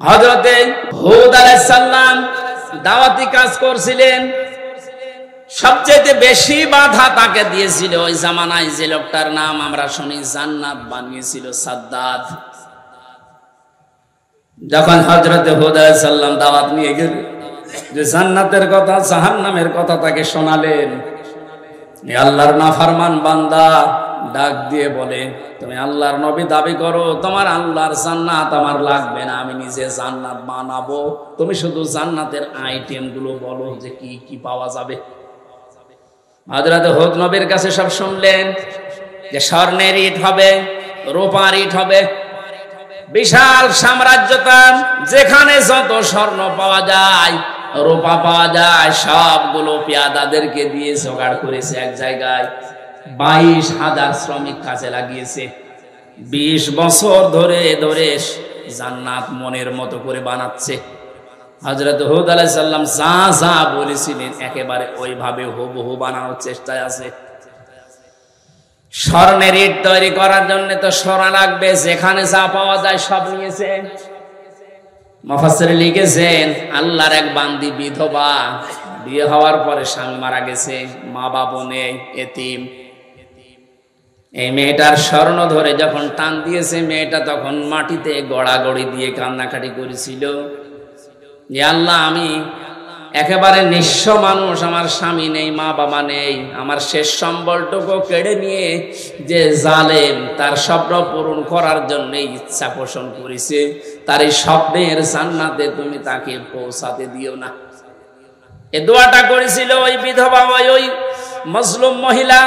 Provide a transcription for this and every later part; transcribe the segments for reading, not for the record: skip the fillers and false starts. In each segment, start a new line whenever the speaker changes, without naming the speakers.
হযরতে হুদ আলাইহিস সালাম দাওয়াতি কাজ করছিলেন, সবচেয়ে বেশি বাধা তাকে দিয়েছিল ওই জামানায় যে লোকটার নাম আমরা শুনি জান্নাত বানিয়েছিল সাদ্দাদ। যখন হযরতে হুদ আলাইহিস সালাম দাওয়াত নিয়ে গেলেন, যে জান্নাতের কথা জাহান্নামের কথা তাকে শোনালেন, আল্লাহর নাফরমান বান্দা ডাক দিয়ে বলে, তুমি আল্লাহর নবী দাবি করো, তোমার আল্লাহর জান্নাত আমার লাগবে না, আমি নিজে জান্নাত বানাবো, তুমি শুধু জান্নাতের আইটেম গুলো বলো যে কি কি পাওয়া যাবে। হযরত হুদ নবীর কাছে সব শুনলেন যে স্বর্ণের ইট হবে, রূপার ইট হবে, বিশাল সাম্রাজ্য তার, যেখানে যত স্বর্ণ পাওয়া যায়, রূপা পাওয়া যায়, সবগুলো পেয়াদাদেরকে দিয়ে জোগাড় করেছে এক জায়গায়। 22,000 শ্রমিক কাজে লাগিয়েছে, 20 বছর ধরে ধরে জান্নাত মনের মতো করে বানাচ্ছে। হযরত হুদ আলাইহিস সালাম যা যা বলেছিলেন একেবারে ওইভাবে হুবহু বানানোর চেষ্টায় আছে। স্বর্ণের ইট তৈরি করার জন্য তো সোনা লাগবে, যেখানে যা পাওয়া যায় সব নিয়েছে। মুফাসসির লিখেছেন, আল্লাহর এক বান্দি বিধবা, বিয়ে হওয়ার পরে স্বামী মারা গেছে, মা বাবা নেই, এতিম। এই মেয়েটার স্বর্ণ ধরে যখন টান দিয়েছে, মেয়েটা তখন মাটিতে গড়াগড়ি দিয়ে কান্নাকাটি করেছিল, যে আল্লাহ আমি একেবারে নিঃস্ব মানুষ, আমার স্বামী নেই, মা বাবা নেই, আমার শেষ সম্বলটুকু কেড়ে নিয়ে যে জালেম তার স্বপ্ন পূরণ করার জন্য ইচ্ছা পোষণ করেছে, তার এই স্বপ্নের জান্নাতে তুমি তাকে পৌঁছাতে দিও না। এই দোয়াটা করেছিল ওই বিধবা, ওই মজলুম মহিলা।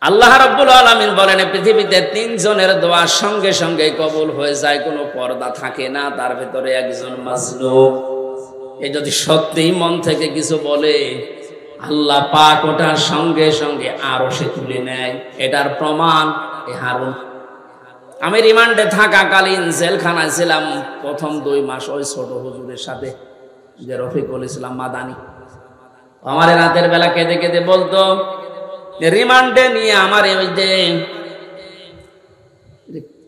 আল্লাহ রাব্বুল আলামিন বলেন, পৃথিবীতে 3 জনের দোয়া সঙ্গে সঙ্গে কবুল হয়ে যায়, কোনো পর্দা থাকে না, তার ভিতরে একজন মাজলুম। এই যদি সত্যি মন থেকে কিছু বলে, আল্লাহ পাক ওটার সঙ্গে সঙ্গে আরশে তুলে নেয়। এটার প্রমাণ এই হারুন। আমি রিমান্ডে থাকাকালীন জেলখানায় ছিলাম প্রথম 2 মাস, ওই ছোট হুজুরের সাথে, যে রফিকুল ইসলাম মাদানী। আমার রাতের বেলা কেঁদে কেঁদে বলতো, রিমান্ডে নিয়ে আমার ওই যে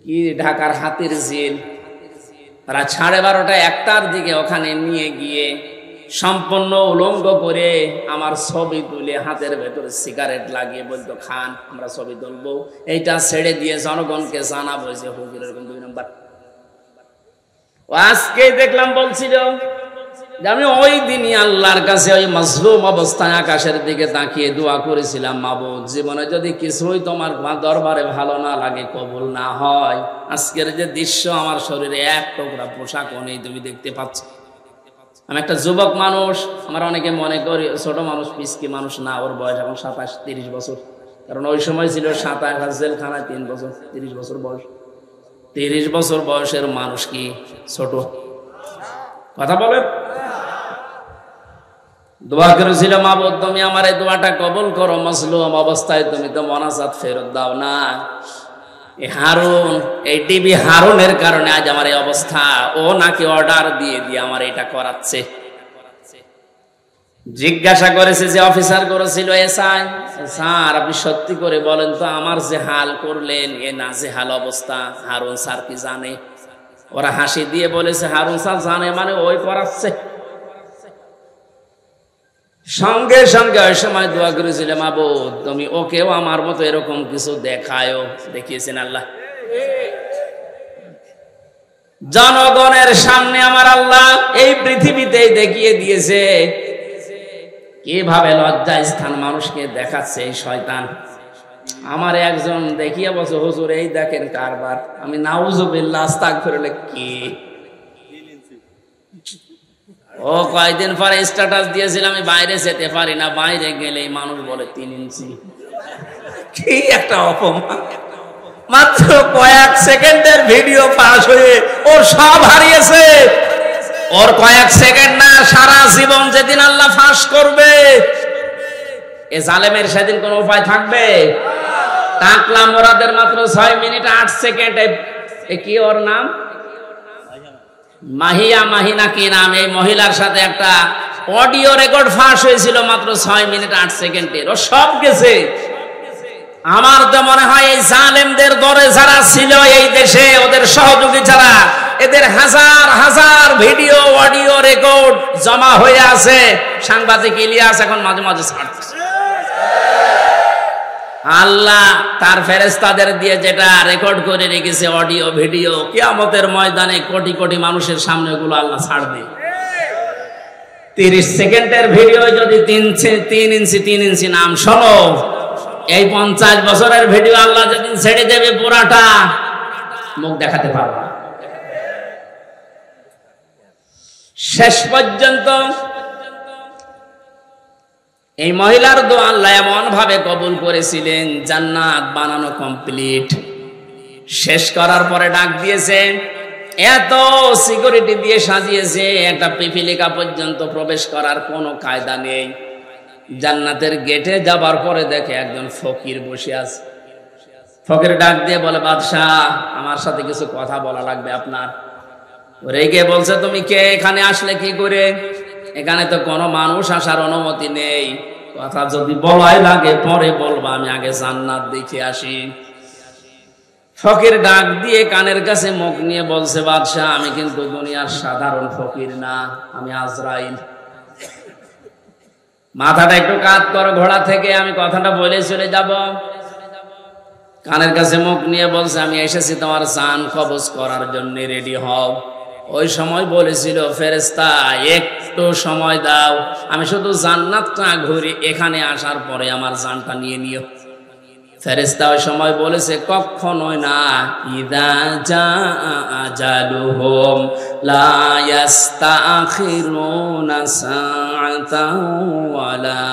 কি ঢাকার হাতির জেল, রাত 12:30 1টার দিকে ওখানে নিয়ে গিয়ে সম্পূর্ণ উলঙ্গ করে আমার ছবি তুলে হাতের ভেতরে সিগারেট লাগিয়ে বলতো, খান আমরা ছবি তুলবো, এইটা ছেড়ে দিয়ে জনগণকে জানাবো যে হুজুর এরকম 2 নম্বর। আজকে দেখলাম বলছিল যে আমি ওই দিনই আল্লাহর কাছে ওই মাজলুম অবস্থায় আকাশের দিকে তাকিয়ে দোয়া করেছিলাম, মাবুদ জীবনে যদি কিছুই তোমার দরবারে ভালো না লাগে, কবুল না হয়, আজকের যে দৃশ্য, আমার শরীরে এক টুকরা পোশাকও নেই, তুমি দেখতে পাচ্ছ। আমি একটা যুবক মানুষ, আমার অনেকে মনে করি ছোট মানুষ, পিসকি মানুষ না, ওর বয়স এখন 27-30 বছর, কারণ ওই সময় ছিল 27 জেলখানায় 3 বছর, 30 বছর বয়স। 30 বছর বয়সের মানুষ কি ছোট? কথা বলেন। দোয়া করেছিল, মাবুদ তুমি আমার এই দোয়াটা কবুল করো, মাজলুম অবস্থায় তুমি তো মোনাজাত ফেরত দাও না। এই হারুন, এই ডিবি হারুনের কারণে আজ আমার এই অবস্থা। ও নাকি অর্ডার দিয়ে দিয়ে আমার এটা করাচ্ছে। জিজ্ঞাসা করেছে যে অফিসার করেছিল, এসআই স্যার আপনি সত্যি করে বলেন তো, আমার যে হাল করলেন এ নাজেহাল অবস্থা, হারুন স্যার কি জানে? ওরা হাসি দিয়ে বলেছে, হারুন স্যার জানে মানে ওই করাচ্ছে। সঙ্গে সঙ্গে ওই সময় দোয়া করেছিল, মাবুদ তুমি ওকেও আমার মতো এরকম কিছু দেখায়ও। দেখিয়েছেন আল্লাহ জনগণের সামনে, আমার আল্লাহ এই পৃথিবীতেই দেখিয়ে দিয়েছে কিভাবে লজ্জা স্থান মানুষকে দেখাচ্ছে এই শয়তান। আমার একজন দেখিয়ে বলছে, হুজুর এই দেখেন কারবার। আমি নাউজুবিল্লাহ আস্তাগফিরুল্লাহ, কি ও কয়েকদিন পরে স্ট্যাটাস দিয়েছিল, আমি বাইরে যেতে পারি না, বাইরে গেলেই মানুষ বলে 3 ইঞ্চি। কি একটা অপমান! মাত্র কয়েক সেকেন্ডের ভিডিও পাস হয়ে ও সব হারিয়েছে। ওর কয়েক সেকেন্ড না, সারা জীবন যেদিন আল্লাহ ফাঁস করবে, এ জালেমের সেদিন কোন উপায় থাকবে? টাকলা মোরাদের মাত্র 6 মিনিট 8 সেকেন্ড। কি ওর নাম? মাহিনা কি নাম? এই মহিলার সাথে একটা অডিও রেকর্ড ফাঁস হয়েছিল মাত্র 6 মিনিট 8 সেকেন্ডের। ও সব গেছে। আমার তো মনে হয় এই জালেমদের দরে যারা ছিল এই দেশে, ওদের সহযোগী যারা, এদের হাজার হাজার ভিডিও অডিও রেকর্ড জমা হয়ে আছে। সাংবাদিক ইলিয়াস এখন মাঝে মাঝে ছাড়তেছে। আল্লাহ তার ফেরেশতাদের দিয়ে যেটা রেকর্ড করে রেখেছে অডিও ভিডিও, কিয়ামতের ময়দানে কোটি কোটি মানুষের সামনে ওগুলো আল্লাহ ছাড়বে। 30 সেকেন্ডের ভিডিও যদি 3 ইঞ্চি নাম শোনো, এই 50 বছরের ভিডিও আল্লাহ যদি ছেড়ে দেবে পুরাটা, মুখ দেখাতে পারবে না। শেষ পর্যন্ত এই মহিলার দোয়া আল্লাহ এমন ভাবে কবুল করেছিলেন, জান্নাত বানানো কমপ্লিট। শেষ করার পরে ডাক দিয়েছে, এত সিকিউরিটি দিয়ে সাজিয়েছে, একটা পিপিলিকা পর্যন্ত প্রবেশ করার কোনো কায়দা নেই। জান্নাতের গেটে যাবার পরে দেখে একজন ফকির বসে আছে। ফকির ডাক দিয়ে বলে, বাদশাহ আমার সাথে কিছু কথা বলা লাগবে আপনার। রেগে বলছে, তুমি কে, এখানে আসলে কি করে? এখানে তো কোনো মানুষ আসার অনুমতি নেই, কথা যদি বলাই লাগে পরে বলবা, আমি আগে জান্নাত দেখে আসি। ফকির ডাক দিয়ে কানের কাছে মুখ নিয়ে বলছে, বাদশাহ আমি কিন্তু দুনিয়ার সাধারণ ফকির না, আমি আজরাইল। মাথাটা একটু কাত করো ঘোড়া থেকে, আমি কথাটা বলে চলে যাব। কানের কাছে মুখ নিয়ে বলছে, আমি এসেছি তোমার জান কবজ করার জন্য, রেডি হও। ওই সময় বলেছিল, ফেরেশতা একটু সময় দাও, আমি শুধু জান্নাতটা ঘুরে এখানে আসার পরে আমার জানটা নিয়ে নিও। ফেরেশতা ওই সময় বলেছে, কখনোই না। ইযা জাআ আজালুহুম লা ইস্তাখিরুনা সাআতাও ওয়া লা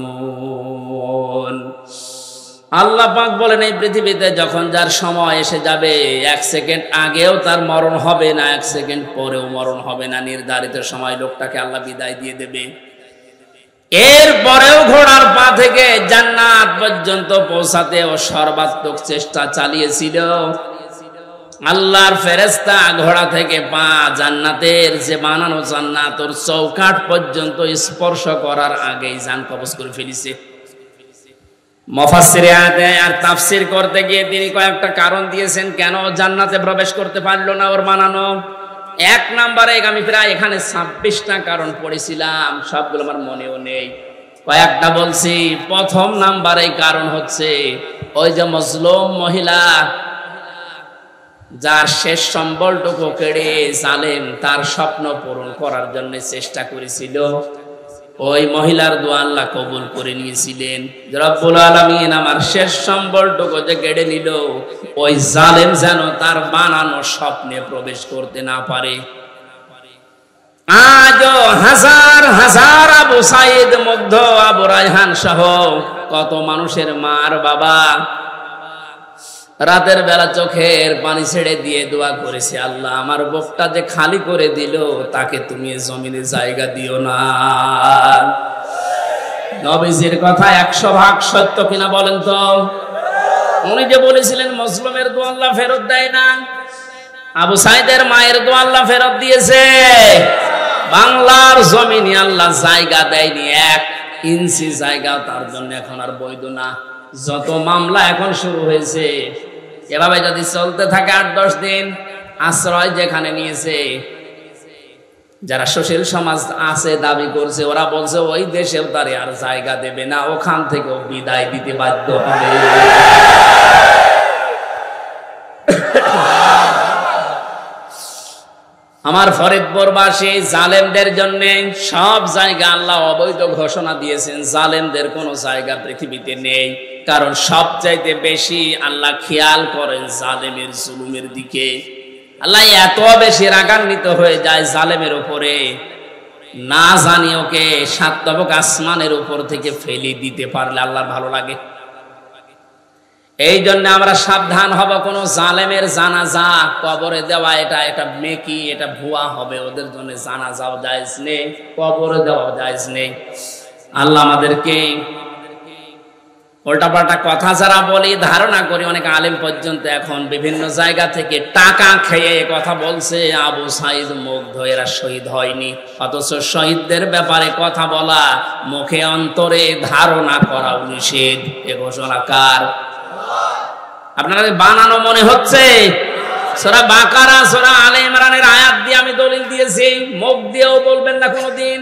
ইস্তাকদিমুন। আল্লাহ পাক বলেন, এই পৃথিবীতে যখন যার সময় এসে যাবে, 1 সেকেন্ড আগেও তার মরণ হবে না, 1 সেকেন্ড পরেও মরণ হবে না। নির্ধারিত সময় লোকটাকে আল্লাহ বিদায় দিয়ে দেবে। এরপরেও ঘোড়ার পা থেকে জান্নাত পর্যন্ত পৌঁছাতে ও সর্বাত্মক চেষ্টা চালিয়েছিল। আল্লাহর ফেরেশতা ঘোড়া থেকে পা জান্নাতের যে বানানো জান্নাত ওর চৌকাঠ পর্যন্ত স্পর্শ করার আগেই জান কবজ করে ফেলেছে। মুফাসসিরে আর তাফসীর করতে গিয়ে তিনি কয়েকটা কারণ দিয়েছেন কেন জান্নাতে প্রবেশ করতে পারলো না ওর বানানো। 1 নম্বরে আমি প্রায় এখানে 26টা কারণ পড়েছিলাম, সবগুলো আমার মনেও নেই, কয়েকটা বলছি। প্রথম নাম্বারে কারণ হচ্ছে ওই যে মজলুম মহিলা, যার শেষ সম্বলটুকু কেড়ে জালেম তার স্বপ্ন পূরণ করার জন্য চেষ্টা করেছিল, ওই মহিলার দোয়া আল্লাহ কবুল করে নিয়েছিলেন। রব্বুল আলামিন আমার শেষ সম্বলটুকু যে কেড়ে নিল, ওই জালেম যেন তার বানানো স্বপ্নে প্রবেশ করতে না পারে। আজও হাজার হাজার আবু সাইদ মুগ্ধ, আবু রায়হান সহ কত মানুষের মার বাবা রাতের বেলা চোখের পানি ছেড়ে দিয়ে দোয়া করেছে, আল্লাহ আমার বুকটা যে খালি করে দিল, তাকে তুমি জমিনে জায়গা দিও না। নবীজির কথা 100 ভাগ সত্য কিনা বলেন তো? উনি যে বলেছিলেন মজলুমের দোয়া আল্লাহ ফেরত দেয় না, আবু সাইদের মায়ের দোয়া আল্লাহ ফেরত দিয়েছে। বাংলার জমিনে আল্লাহ জায়গা দেয়নি, 1 ইঞ্চি জায়গা তার জন্য এখন আর বৈধ না। যত মামলা এখন শুরু হয়েছে, এভাবে যদি চলতে থাকে 8-10 দিন, আশ্রয় যেখানে নিয়েছে, যারা সুশীল সমাজ আছে দাবি করছে, ওরা বলছে ওই দেশেও তারে আর জায়গা দেবে না, ওখান থেকেও বিদায় দিতে বাধ্য হবে। আমার ফরিদপুরবাসী জালেমদের জন্য সব জায়গা আল্লাহ অবৈধ ঘোষণা দিয়েছেন, জালেমদের কোনো জায়গা পৃথিবীতে নেই। কারণ সবচাইতে বেশি আল্লাহ খেয়াল করেন জালেমের জুলুমের দিকে। আল্লাহ এত বেশি রাগান্বিত হয়ে যায় জালেমের উপরে, না জানি ওকে 7 তবক আসমানের উপর থেকে ফেলে দিতে পারলে আল্লাহর ভালো লাগে। এই জন্য আমরা সাবধান হব, কোন জালেমের জানাজা কবরে দেওয়া এটা মেকি, এটা ভুয়া হবে। ওদের জন্য জানাজাও জায়েজ নেই, কবরে দেওয়াও জায়েজ নেই। আল্লাহ আমাদেরকে উল্টাপাল্টা কথা যারা বলি, ধারণা করি অনেক আলেম পর্যন্ত এখন বিভিন্ন জায়গা থেকে টাকা খেয়ে কথা বলছে আবু সাইদ মুগ্ধ এরা শহীদ হয়নি, অথচ শহীদদের ব্যাপারে কথা বলা, মুখে অন্তরে ধারণা করা নিষেধ। এ ঘোষণা কার? আপনারা বানানো মনে হচ্ছে? সূরা বাকারা, সূরা আলে ইমরানের আয়াত দিয়ে আমি দলিল দিয়েছি। মুখ দিয়েও বলবেন না কোনোদিন,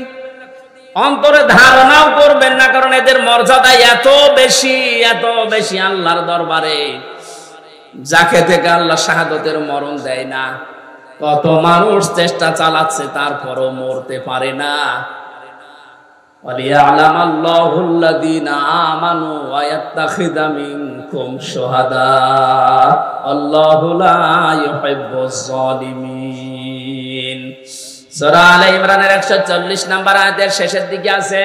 অন্তরে ধারণাও করবেন না, কারণ এদের মর্যাদা এত বেশি আল্লাহর দরবারে, যাকে থেকে আল্লাহ শাহাদতের মরণ দেয় না। কত মানুষ চেষ্টা চালাচ্ছে, তারপরও মরতে পারে না। ওয়ালিয়ালামাল্লাহুল্লাযীনা আমানু ওয়া ইয়াত্তাখিযা মিনকুম শুহাদা আল্লাহু লা ইউহিব্বুজ জালিমিন। সূরা আলে ইমরানের 140 নম্বর আয়াতের শেষের দিকে আছে,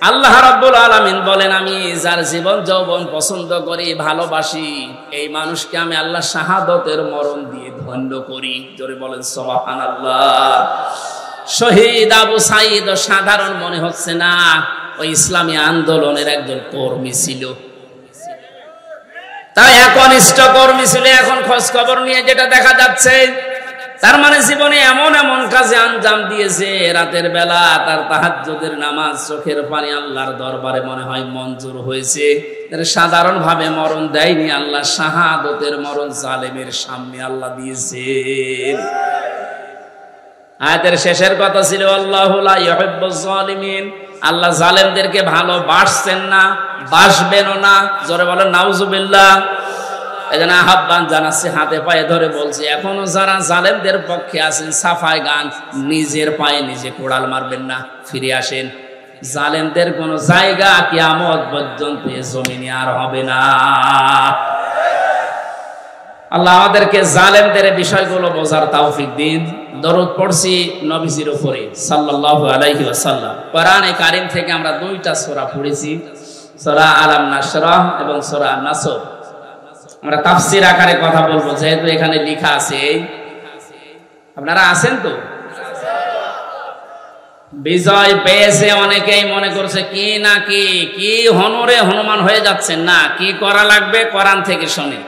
আল্লাহ রাব্বুল আলামিন বলেন, আমি যার জীবন যৌবন পছন্দ করি, ভালোবাসি, এই মানুষকে আমি আল্লাহ শাহাদতের মরণ দিয়ে ধন্য করি। জোরে বলেন সুবহানাল্লাহ। শহীদ আবু সাঈদ সাধারণ মনে হচ্ছে না, ওই ইসলামী আন্দোলনের একজন কর্মী ছিল। তাই একনিষ্ঠ কর্মী ছিল। এখন খোঁজ খবর নিয়ে যেটা দেখা যাচ্ছে, তার মানে জীবনে এমন কাজে আঞ্জাম দিয়েছে, রাতের বেলা তার তাহাজ্জুদের নামাজ, চোখের পানি আল্লাহর দরবারে মনে হয় মঞ্জুর হয়েছে। সাধারণ ভাবে মরণ দেয়নি আল্লাহ, শাহাদতের মরণ জালেমের সামনে আল্লাহ দিয়েছে। আয়াতের শেষের কথা ছিল আল্লাহু লা ইউহিব্বুজ জালিমিন, আল্লাহ জালেমদেরকে ভালোবাসছেন না, বাসবেনও না। জোরে বলেন নাউজুবিল্লাহ। এজন্য আহ্বান জানাচ্ছি, হাতে পায়ে ধরে বলছি, এখনো যারা জালেমদের পক্ষে আছেন, সাফায় গান, নিজের পায়ে নিজে কোড়াল মারবেন না, ফিরে আসেন। জালেমদের কোন জায়গা কিয়ামত পর্যন্ত এ জমিনে আর হবে না। আল্লাহ আমাদেরকে জালেমদের বিষয়গুলো বোঝার তৌফিক দিন। দরুদ পড়ছি নবীজির উপরে সাল্লাল্লাহু আলাইহি ওয়াসাল্লাম। কোরআনে কারীম থেকে আমরা দুইটা সূরা পড়েছি, সূরা আলাম নাশরাহ এবং সূরা নাসর। আমরা তাফসীর আকারে কথা বলবো, যেহেতু এখানে লেখা আছে। আপনারা আছেন তো? বিজয় পেয়েছে অনেকেই মনে করছে কি না কি হনরে হনুমান হয়ে যাচ্ছেন না, কি করা লাগবে কোরআন থেকে শুনে।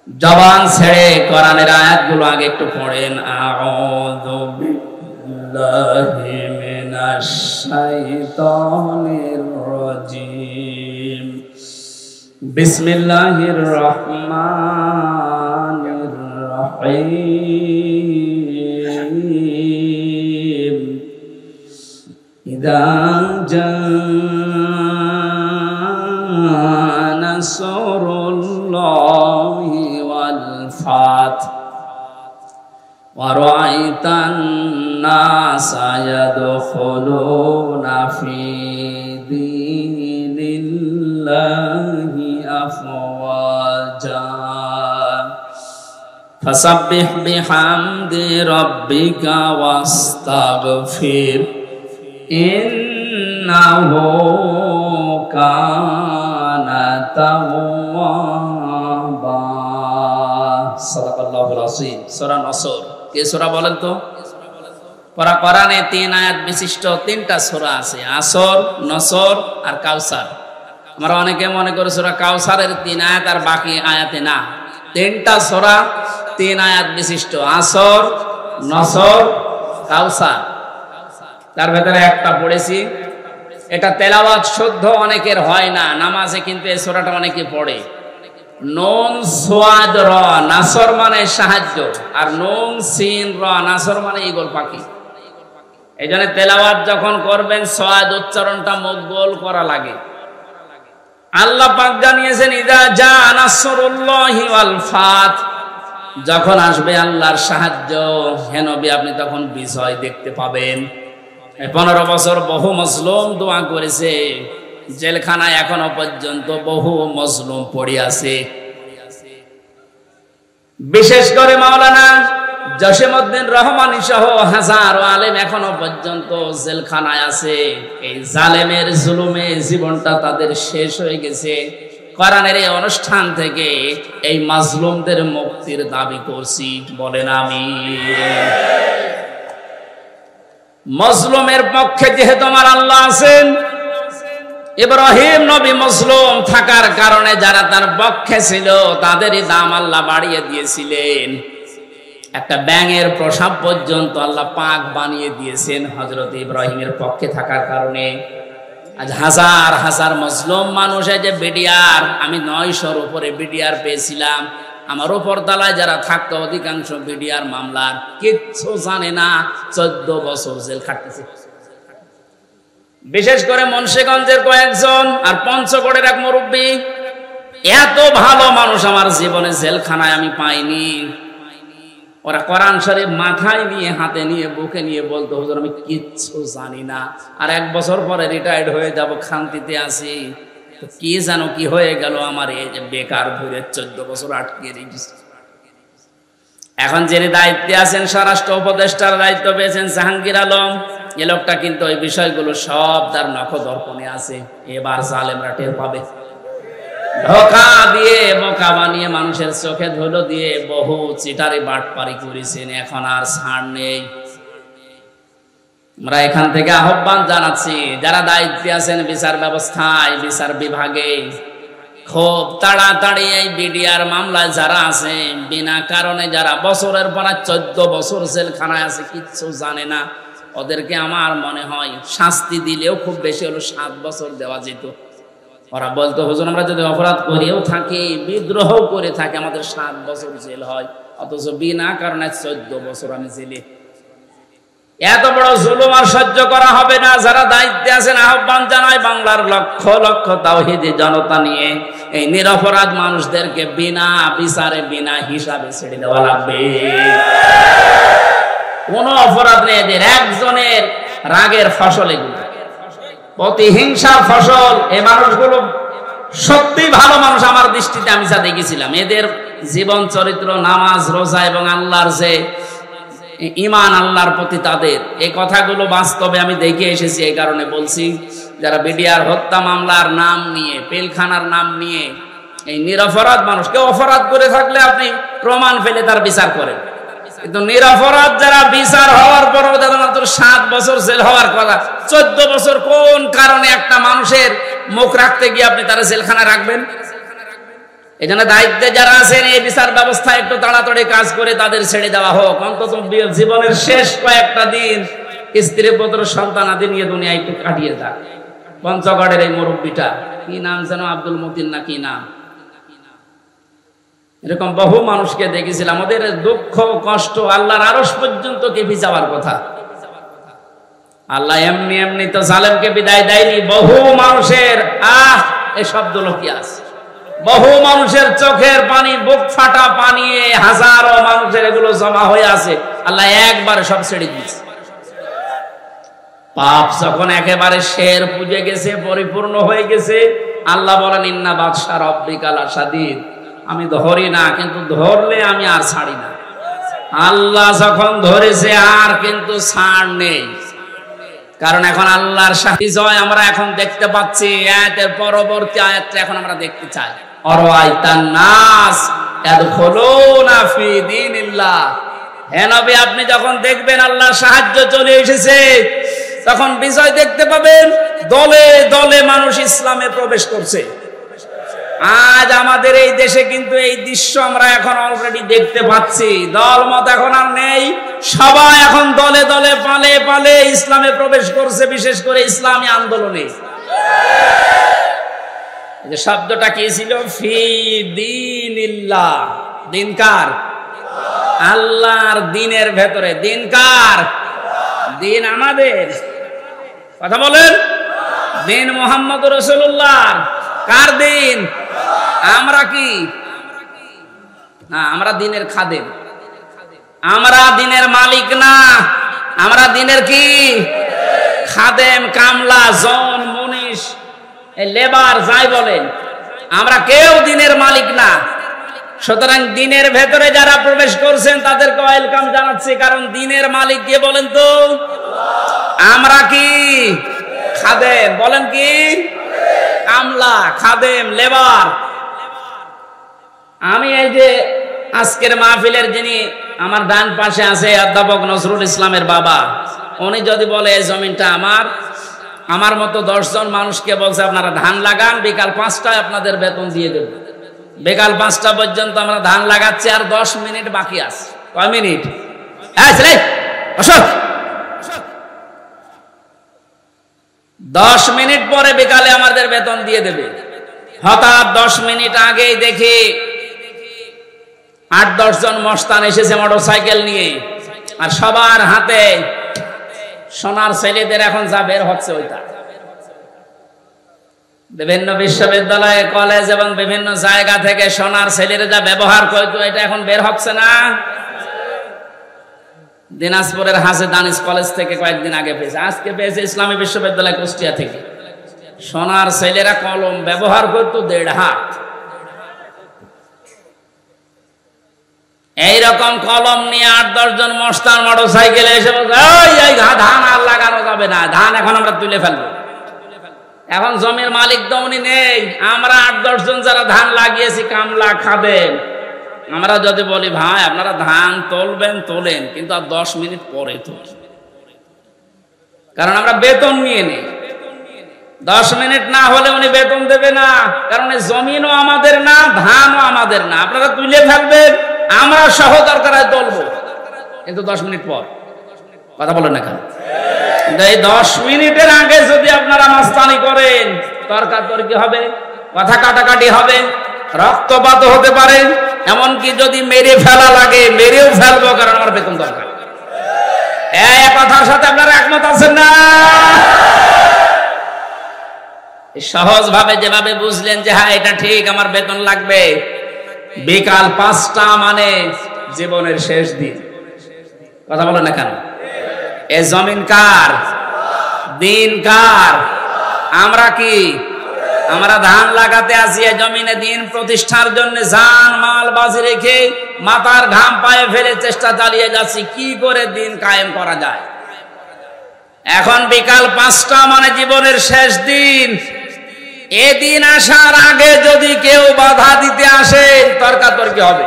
জবান ছেড়ে কোরআনের আয়াতগুলো আগে একটু পড়েন। আউযু বিল্লাহি মিনাশ শাইতানির রাজিম, বিসমিল্লাহির রহমানির রহিম। ইযা জাআ নাসরুল্লাহি ওয়াল ফাত ওয়া রাআইতান নাসা ইয়াদখুলুনা ফি দীনিল্লাহি আফওয়াজা ফাসাব্বিহ বিহামদি রাব্বিকা ওয়াস্তাগফির ইন্নাহু কানা তাওয়াবা। সাদাকাল্লাহুল আযীম। সূরা নসর। কে সূরা বলেন তো? কোরআনে 3 আয়াত বিশিষ্ট 3টা সূরা আছে, আসর, নসর আর কাউসার। আমরা অনেকে মনে করে সূরা কাউসারের 3 আয়াত আর বাকি আয়াতে না। 3টা সূরা 3 আয়াত বিশিষ্ট, আসর, নসর, কাউসার। তার ভেতরে একটা পড়েছি, এটা তেলাওয়াত শুদ্ধ অনেকের হয় না নামাজে, কিন্তু এই সূরাটা অনেকে পড়ে। নুন সোয়াদ র, নাসর মানে সাহায্য, আর নুন সিন র, নাসর মানে ঈগল পাখি। এই জন্য তেলাওয়াত যখন করবেন সোয়াদ উচ্চারণটা মুখ গোল করা লাগে। আল্লাহ পাক জানিয়েছেন, ইযা জাআ নাসরুল্লাহি ওয়াল ফাত, যখন আসবে আল্লাহর সাহায্য, হে নবী আপনি তখন বিজয় দেখতে পাবেন। 15 বছর বহু মজলুম দোয়া করেছে, জেলখানায় এখনো পর্যন্ত বহু মজলুম পড়ে আছে। বিশেষ করে মাওলানা জসিমউদ্দিন রহমানী সহ হাজারো আলেম এখনো পর্যন্ত জেলখানায় আছে। এই জালেমের জুলুমে জীবনটা তাদের শেষ হয়ে গেছে। কোরআনের এই অনুষ্ঠান থেকে এই মাজলুমদের মুক্তির দাবি করছি, বলেন আমিন। মজলুমের পক্ষে যেহেতু আমার আল্লাহ আছেন, ইব্রাহিম নবী মজলুম থাকার কারণে যারা তার পক্ষে ছিল তাদেরই দাম আল্লাহ বাড়িয়ে দিয়েছিলেন। একটা ব্যাঙের প্রসাব পর্যন্ত আল্লাহ পাক বানিয়ে দিয়েছেন হযরত ইব্রাহিমের পক্ষে থাকার কারণে। আজ হাজার হাজার মজলুম মানুষ, যে বিডিআর, আমি 900-র উপরে বিডিআর পেয়েছিলাম, আমার উপর তলায় যারা থাকতো অধিকাংশ বিডিআর মামলার কিচ্ছু জানে না, 14 বছর জেল খাটতেছে। বিশেষ করে মুন্সিগঞ্জের কয়েকজন আর পঞ্চগড়ের এক মুরব্বী, এত ভালো মানুষ আমার জীবনে জেলখানায় আমি পাইনি। ওরা কোরআন শরীফ মাথায় নিয়ে, হাতে নিয়ে, বুকে নিয়ে বলতো, হুজুর আমি কিচ্ছু জানি না, আর 1 বছর পরে রিটায়ার্ড হয়ে যাব, শান্তিতে আছি। কি জানো কি হয়ে গেল আমার, এই যে বেকার ঘুরে 14 বছর আটকে রেখেছি। এখন যিনি দায়িত্বে আছেন, স্বরাষ্ট্র উপদেষ্টার দায়িত্ব পেয়েছেন জাহাঙ্গীর আলম, এ লোকটা কিন্তু ওই বিষয়গুলো সব তার নখদর্পণে আছে। এবার জালেমরা টের পাবে। ধোঁকা দিয়ে, বোকা বানিয়ে, মানুষের চোখে ধুলো দিয়ে বহু চিটারি বাটপারি করেছেন, এখন আর ছাড় নেই। আমরা এখান থেকে আহ্বান জানাচ্ছি, যারা দায়িত্বে আছেন বিচার ব্যবস্থায়, বিচার বিভাগে, খুব তাড়াতাড়ি এই বিডিআর মামলায় যারা আছে, বিনা কারণে যারা বছরের পর 14 বছর জেলখানায় আছে, কিচ্ছু জানে না, ওদেরকে আমার মনে হয় শাস্তি দিলেও খুব বেশি হলো 7 বছর দেওয়া যেত। ওরা বলতো, হুজুর আমরা যদি অপরাধ করেও থাকি, বিদ্রোহ করে থাকি, আমাদের 7 বছর জেল হয়, অথচ বিনা কারণে 14 বছর আমি জেলে। এত বড় জুলুম আর সহ্য করা হবে না। যারা দায়িত্বে আছেন আহ্বান জানায়, বাংলার লক্ষ লক্ষ তাওহীদি জনতা নিয়ে এই নিরপরাধ মানুষদেরকে বিনা বিচারে, বিনা হিসাবে ছেড়ে দেওয়া লাগবে। কোন অপরাধ নেই এদের, একজনের রাগের ফসল এগুলো, প্রতিহিংসার ফসল। এই মানুষগুলো সত্যি ভালো মানুষ আমার দৃষ্টিতে, আমি যা দেখেছিলাম এদের জীবন চরিত্র, নামাজ, রোজা এবং আল্লাহর যে ঈমান, আল্লাহর প্রতি তাদের, এই কথাগুলো বাস্তবে আমি দেখে এসেছি। এই কারণে বলছি, যারা বিডিআর হত্যা মামলার নাম নিয়ে, পেলখানার নাম নিয়ে এই নিরপরাধ মানুষকে, অপরাধ করে থাকলে আপনি প্রমাণ পেলে তার বিচার করেন, কিন্তু নিরপরাধ যারা বিচার হওয়ার পরও তাদের মাত্র 7 বছর জেল হওয়ার কথা, 14 বছর কোন কারণে একটা মানুষের মুখ রাখতে গিয়ে আপনি তারা জেলখানায় রাখবেন? এই জন্য দায়িত্বে যারা আছেন, এই বিচার ব্যবস্থা একটু তাড়াতাড়ি কাজ করে তাদের ছেড়ে দেওয়া হোক। অন্তত জীবনের শেষ কয়েকটা দিন স্ত্রী পুত্র সন্তান আদি নিয়ে দুনিয়া একটু কাটিয়ে যাক। পঞ্চগড়ের এই মুরব্বীটা, কি নাম যেন, আব্দুল মতিন না কি নাম, এরকম বহু মানুষকে দেখেছিলাম। ওদের দুঃখ কষ্ট আল্লাহর আরশ পর্যন্ত কেঁপে যাওয়ার কথা। আল্লাহ এমনি এমনি তো জালেমকে বিদায় দেয়নি। বহু মানুষের এই শব্দ লোকি আছে, বহু মানুষের চোখের পানি, বুক ফাটা পানি, হাজারো মানুষের এগুলো জমা হয়ে আছে, আল্লাহ একবারে সব ছেড়ে দিয়েছে। পাপ যখন একেবারে শের পুজে গেছে, পরিপূর্ণ হয়ে গেছে, আল্লাহ বলেন, ইন্না বাদশা রব্বিকা লাশাদীদ, আমি ধরি না, কিন্তু ধরলে আমি আর ছাড়ি না। আল্লাহ যখন ধরেছে আর কিন্তু ছাড় নেই, কারণ এখন আল্লাহর শাস্তি জয় আমরা এখন দেখতে পাচ্ছি। আয়াতের পরবর্তী আয়াতটা এখন আমরা দেখতে চাই। অরাইতান নাস ইয়াদখুলুনা ফি দীনিল্লাহ, হে নবী আপনি যখন দেখবেন আল্লাহর সাহায্য চলে এসেছে, তখন বিজয় দেখতে পাবেন, দলে দলে মানুষ ইসলামে প্রবেশ করছে। আজ আমাদের এই দেশে কিন্তু এই দৃশ্য আমরা এখন অলরেডি দেখতে পাচ্ছি। দলমত এখন আর নেই, সবাই এখন দলে দলে, পালে পালে ইসলামে প্রবেশ করছে, বিশেষ করে ইসলামী আন্দোলনে। যে শব্দটা কি ছিল, ফি দীনিল্লাহ, দিন কার? আল্লাহর দিনের ভেতরে। দিন কার? দিন আমাদের। কথা বলেন, দিন মুহাম্মদ রাসূলুল্লাহ। কার দিন? আমরা কি না, আমরা দিনের খাদেম, আমরা দিনের মালিক না, আমরা দিনের কি খাদেম, কামলা, জন, মুনিশ, লেবার যাই বলেন, আমরা কেউ দিনের মালিক না। সুতরাং দিনের ভেতরে যারা প্রবেশ করছেন তাদেরকে ওয়েলকাম জানাচ্ছি, কারণ দিনের মালিক কে বলেন তো? আমরা কি খাদেম, বলেন কি কামলা, খাদেম, লেবার। আমি এই যে আজকের মাহফিলের যিনি আমার ডান পাশে আছে, অধ্যাপক নজরুল ইসলামের বাবা, উনি যদি বলে এই জমিনটা আমার মতো 10 জন মানুষকে বলছে আপনারা ধান লাগান, বিকাল 5টায় আপনাদের বেতন দিয়ে দেব। বিকাল 5টা পর্যন্ত আমরা ধান লাগাচ্ছি, আর 10 মিনিট বাকি আছে। কয় মিনিট? 10 মিনিট পরে বিকালে আমাদের বেতন দিয়ে দেবে। হঠাৎ 10 মিনিট আগেই দেখি 8-10 জন মস্তান এসেছে মোটরসাইকেল নিয়ে, আর সবার হাতে সোনার ছেলেদের এখন যা বের হচ্ছে ওইটা। বিভিন্ন বিশ্ববিদ্যালয়, কলেজ এবং বিভিন্ন জায়গা থেকে সোনার ছেলেরা যা ব্যবহার করতো এটা এখন বের হচ্ছে না। দিনাজপুরের হাসে দানিশ কলেজ থেকে কয়েকদিন আগে পেয়েছে, আজকে পেয়েছে ইসলামী বিশ্ববিদ্যালয় কুষ্টিয়া থেকে। সোনার ছেলেরা কলম ব্যবহার করতো 1.5 হাত। এইরকম কলম নিয়ে 8-10 জন মস্তান মোটরসাইকেলে এসে ধান আর লাগানো যাবে না, ধান এখন আমরা তুলে ফেলবো। এখন জমির মালিক তো উনি নেই, আমরা 8-10 জন যারা ধান লাগিয়েছি কামলা খাদেম, আমরা যদি বলি ভাই আপনারা ধান তুলবেন তোলেন, কিন্তু আর 10 মিনিট পরে তুলবেন, কারণ আমরা বেতন নিয়ে নেই। 10 মিনিট না হলে উনি বেতন দেবে না, কারণ জমিনও আমাদের না, ধানও আমাদের না। আপনারা তুলে ফেলবেন, আমরা সহ দরকার হয় তুলবো, কিন্তু 10 মিনিট পর। কথা বলেন না কেন? এই 10 মিনিটের আগে যদি আপনারা মাস্তানি করেন, তর্কাতর্কি হবে, কথা কাটাকাটি হবে, রক্তপাত হতে পারে, এমনকি যদি মেরে ফেলা লাগে মেরেও ফেলবো, কারণ আমার বেতন দরকার। এই কথার সাথে আপনারা একমত আছেন না? সহজ ভাবে যেভাবে বুঝলেন যে হ্যাঁ এটা ঠিক, আমার বেতন লাগবে, বিকাল 5টা মানে জীবনের শেষ দিন। কথা বলেন না কেন? এ জমিন কার? দিন কার? আমরা কি? আমরা ধান লাগাতে আসি এই জমিনে দিন প্রতিষ্ঠার জন্য, জান মাল বাজি রেখে মাথার ঘাম পায়ে ফেলে চেষ্টা চালিয়ে যাচ্ছি কি করে দিন কায়েম করা যায়। এখন বিকাল 5টা মানে জীবনের শেষ দিন। এদিন আসার আগে যদি কেউ বাধা দিতে আসে, তর্কাতর্কি হবে,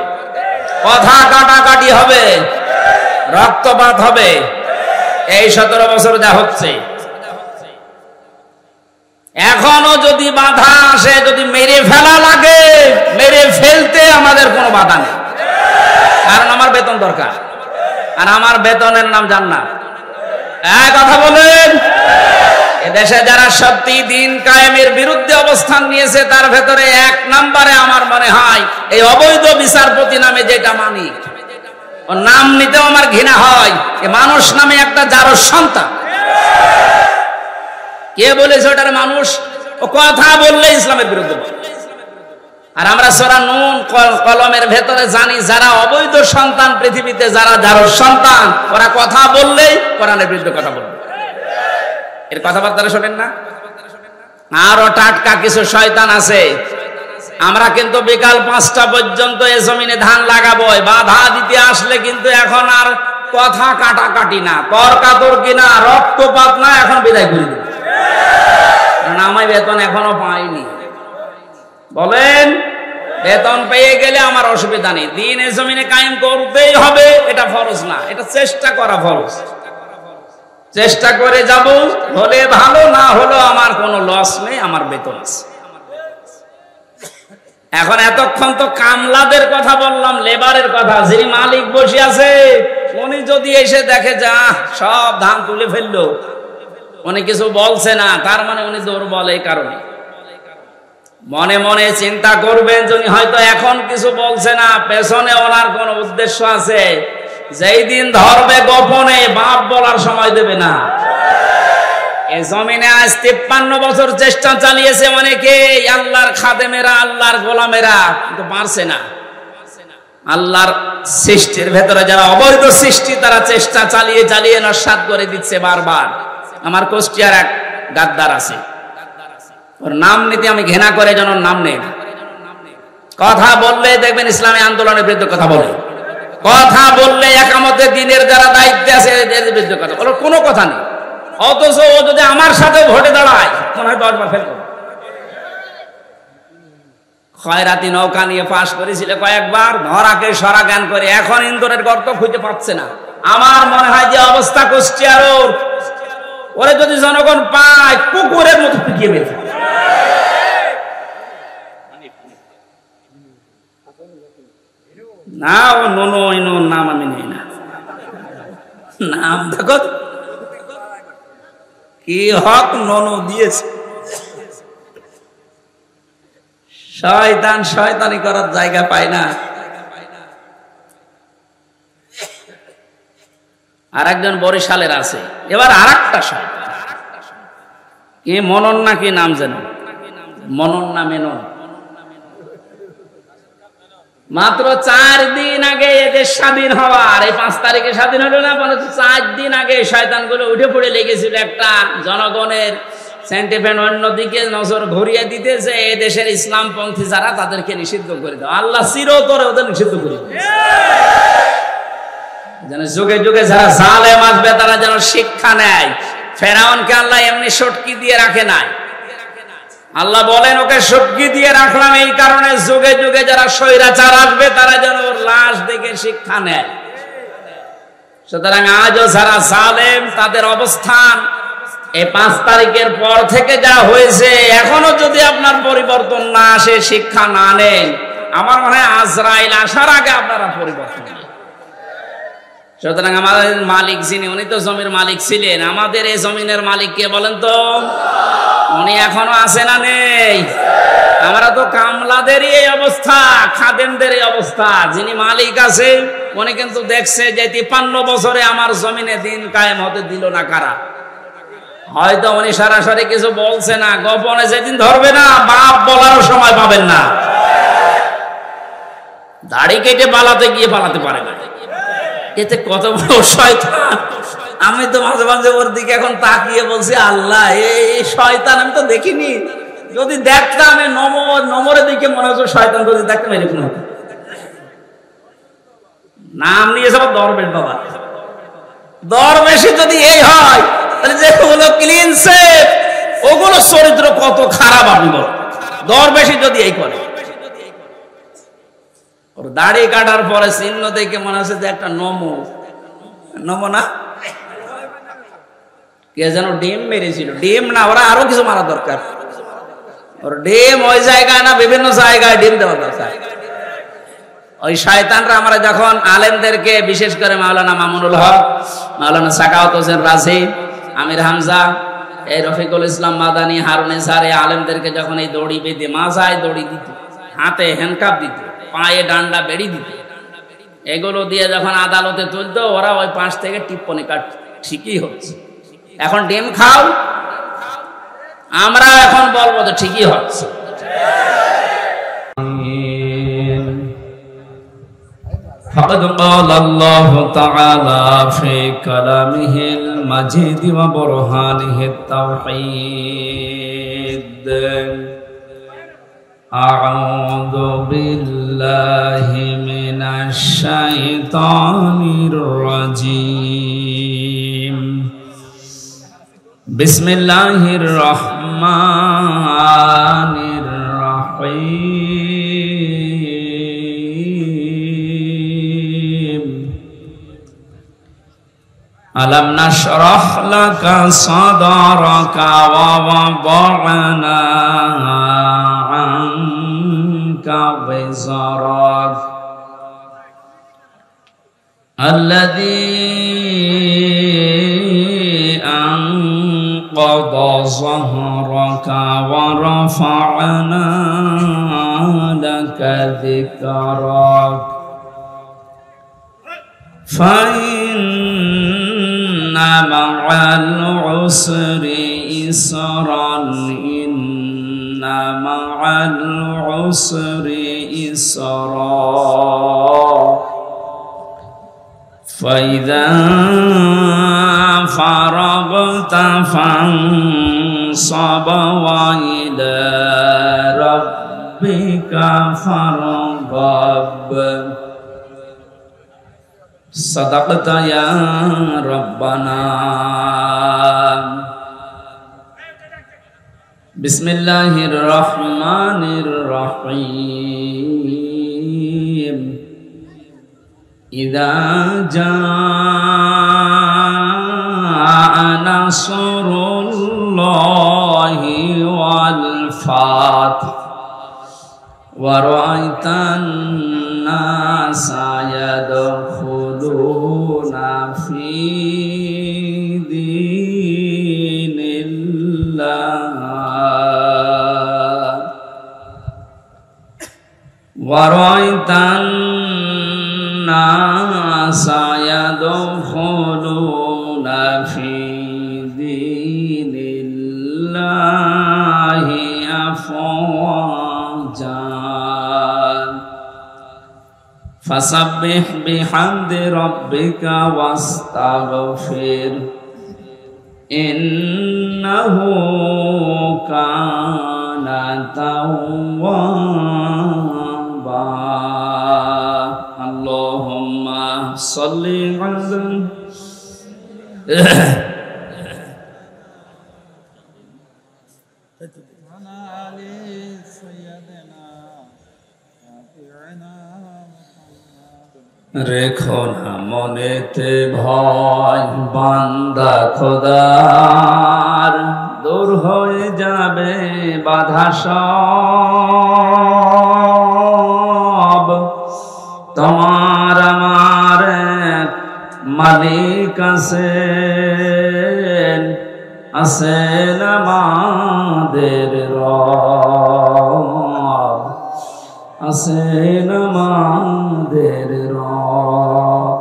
কথা কাটাকাটি হবে, রক্তপাত হবে। এই 17 বছর যা হচ্ছে, এখনো যদি বাধা আসে, যদি মেরে ফেলা লাগে মেরে ফেলতে আমাদের কোনো বাধা নেই, কারণ আমার বেতন দরকার, আর আমার বেতনের নাম জান্নাত। এক কথা বলেন, এদেশে যারা সত্যি দিন কায়েমের বিরুদ্ধে অবস্থান নিয়েছে, তার ভেতরে 1 নম্বরে আমার মনে হয় এই অবৈধ বিচারপতি নামে যেটা মানি, ওর নাম নিতেও আমার ঘৃণা হয়। এ মানুষ নামে একটা জারজ সন্তান। কে বলেছে ওটার মানুষ? ও কথা বললে ইসলামের বিরুদ্ধে বলে। আর আমরা সূরা নূন কলমের ভেতরে জানি যারা অবৈধ সন্তান পৃথিবীতে, যারা জারজ সন্তান, ওরা কথা বললেই কোরআনের বিরুদ্ধে কথা বলবে। এর কথাবার্তা শোনেন না? আরো টাটকা কিছু শয়তান আছে। আমরা কিন্তু বিকাল 5টা পর্যন্ত এই জমিনে ধান লাগাবো, বাধা দিতে আসলে কিন্তু এখন আর কথা কাটাকাটি না, তর্কাতর্কি না, রক্তপাত না, এখন বিদায় করে দেব। কারণ আমি বেতন এখনো পাইনি। বলেন, বেতন পেয়ে গেলে আমার অসুবিধা নেই, দিন এই জমিনে কায়েম করতেই হবে, এটা ফরজ না, এটা চেষ্টা করা ফরজ। চেষ্টা করে যাব, হলে ভালো, না হলো আমার কোনো লস নেই, আমার বেতন আছে। এখন এতক্ষণ তো কামলাদের কথা বললাম, লেবারের কথা। যিনি মালিক বসে আছে, উনি যদি এসে দেখে যা সব ধান তুলে ফেললো, উনি কিছু বলছে না, তার মানে উনি দুর্বল। এই কারণে মনে মনে চিন্তা করবেন, যিনি হয়তো এখন কিছু বলছে না, পেছনে ওনার কোন উদ্দেশ্য আছে। যেই দিন ধরবে গোপনে, বাপ বলার সময় দেবে না। এই জমিনে আজ 53 বছর চেষ্টা চালিয়েছে অনেকে, আল্লাহর খাদেমেরা, আল্লাহর গোলামেরা, কিন্তু পারছে না। আল্লাহর সৃষ্টির ভেতরে যারা অবৈধ সৃষ্টি, তারা চেষ্টা চালিয়ে চালিয়ে নস্যাৎ করে দিচ্ছে বারবার। আমার কুষ্টিয়ার এক গাদ্দার আছে, ওর নাম নিতে আমি ঘৃণা করে, যেন নাম নেই। কথা বললে দেখবেন ইসলামী আন্দোলনের বিরুদ্ধে কথা বলে, কথা বললে একামতে দিনের যারা দায়িত্বে আছে এদের বিরুদ্ধে কথা বলে, কোনো কথা নেই। অথচ ও যদি আমার সাথে ভোটে দাঁড়ায়, মনে হয় 10 বার ফেল করবে। খয়রাতি নৌকা নিয়ে পাশ করেছিল কয়েকবার, ধরাকে সরা জ্ঞান করে, এখন ইন্দোরের গর্ত খুঁজে পাচ্ছে না। আমার মনে হয় যে অবস্থা কুষ্টিয়ার, ওরে যদি জনগণ পায়, কুকুরের মতো পিটিয়ে মেরে না। ও নোনো, নাম আমি নেই না, নাম দেখো কি হক নোনো দিয়েছে। শয়তান শয়তানি করার জায়গা পায় না। আর একজন বরিশালের আছে। এবার আর একটা শয়তান, কি মনন না কি নাম যেন, মনন না মেনন, মাত্র 4 দিন আগে এদেশ স্বাধীন হওয়ার, এই 5 তারিখে স্বাধীন হলো না, 4 দিন আগে শয়তানগুলো উঠে পড়ে লেগেছিল একটা জনগণের সেন্টিমেন্ট অন্যদিকে নজর ঘুরিয়ে দিতেছে, এই দেশের ইসলামপন্থী যারা তাদেরকে নিষিদ্ধ করে দাও। আল্লাহ চিরতরে ওদের নিষিদ্ধ করে দেয়, যেন যুগে যুগে যারা জালেম আসবে তারা যেন শিক্ষা নেয়। ফেরাউনকে আল্লাহ এমনি সটকি দিয়ে রাখে নাই, আল্লাহ বলেন ওকে সটকি দিয়ে রাখলাম এই কারণে যুগে যুগে যারা স্বৈরাচার আসবে তারা যেন ওর লাশ দেখে শিক্ষা নেয়। সুতরাং আজও যারা জালেম তাদের অবস্থান এই 5 তারিখের পর থেকে যা হয়েছে, এখনো যদি আপনার পরিবর্তন না আসে, শিক্ষা না নেন, আমার মনে হয় আজরাইল আসার আগে আপনারা পরিবর্তন নেন। সুতরাং আমাদের মালিক যিনি, উনি তো জমির মালিক ছিলেন, আমাদের এই জমিনের মালিক কে বলেন তো? উনি এখনো আছে না নেই? আমরা তো কামলাদেরই এই অবস্থা, খাদেমদের এই অবস্থা। যিনি মালিক আছে উনি কিন্তু দেখছে যে 53 বছরে আমার জমিনে দিন কায়েম হতে দিল না কারা। হয়তো উনি সরাসরি কিছু বলছে না, গোপনে যেদিন ধরবে না বাপ বলারও সময় পাবেন না। দাড়ি কেটে পালাতে গিয়ে পালাতে পারে না, এতে কত বড় শয়তান। আমি তো মাঝে মাঝে ওর দিকে এখন তাকিয়ে বলছি, আল্লাহ এই শয়তান আমি তো দেখিনি, যদি দেখতাম এই নমরের দিকে মনে হচ্ছে শয়তান, যদি দেখতাম এরকম হতো। নাম নিয়ে সব দরবেশ বাবা, দরবেশে যদি এই হয় তাহলে যেগুলো ক্লিন সেভ ওগুলো চরিত্র কত খারাপ আপনি বল। দরবেশে যদি এই করে, ওর দাড়ি কাটার পরে চিহ্ন দেখে মনে হচ্ছে যে একটা নমো না, কে যেন ডিম মেরেছিল, ডিম না, ওরা আরো কিছু মারা দরকার। ওর ডিম ওই জায়গায় না, বিভিন্ন জায়গায় ডিম দেওয়া দরকার। ওই শয়তানরা আমরা যখন আলেমদেরকে, বিশেষ করে মাওলানা মামুনুল হক, মাওলানা সাকাওয়াত হোসেন রাজি, আমির হামজা, এই রফিকুল ইসলাম মাদানী, হারুন ইসহার, এই আলেমদেরকে যখন এই দড়ি বেঁধে, মাথায় দড়ি দিত, হাতে হ্যান্ডকাপ দিত, পায়ে ডান্ডা বেড়ি দিত, এগুলো দিয়ে যখন আদালতে তুলতো, ওরা ওই পাশ থেকে টিপ্পনি কাট, ঠিকই হচ্ছে। এখন ডিম খাও, আমরা এখন বলবো তো ঠিকই হচ্ছে। فقد قال الله تعالى في كلامه المجيد وبرهانه التوحيد: أعوذ بالله من الشيطان الرجيم. بسم الله الرحمن الرحيم. ألم نشرح لك صدرك ووضعنا عنك وزرك الذي أنقض ظهرك ورفعنا لك ذكرك فإن مع العسر يسرا إن مع العسر يسرا فإذا فرغت فانصب وإلى ربك فارغب. صدقت يا ربنا. بسم الله الرحمن الرحيم. إذا جاء نصر الله والفتح ورأيت الناس يدخلون في دين الله ورأيت الناس يدخلون ফাসাব্বিহ বিহামদি রাব্বিকা ওয়াস্তাগফির ইন্নাহু কানা তাওয়াবা। আল্লাহুম্মা সাল্লি আলা রেখো না মনেতে ভয় বান্দা খোদার, দূর হয়ে যাবে বাধা সব। তোমার আমার মালিক আছেন, আছেন আমাদের রব, আছেন আমাদের রব।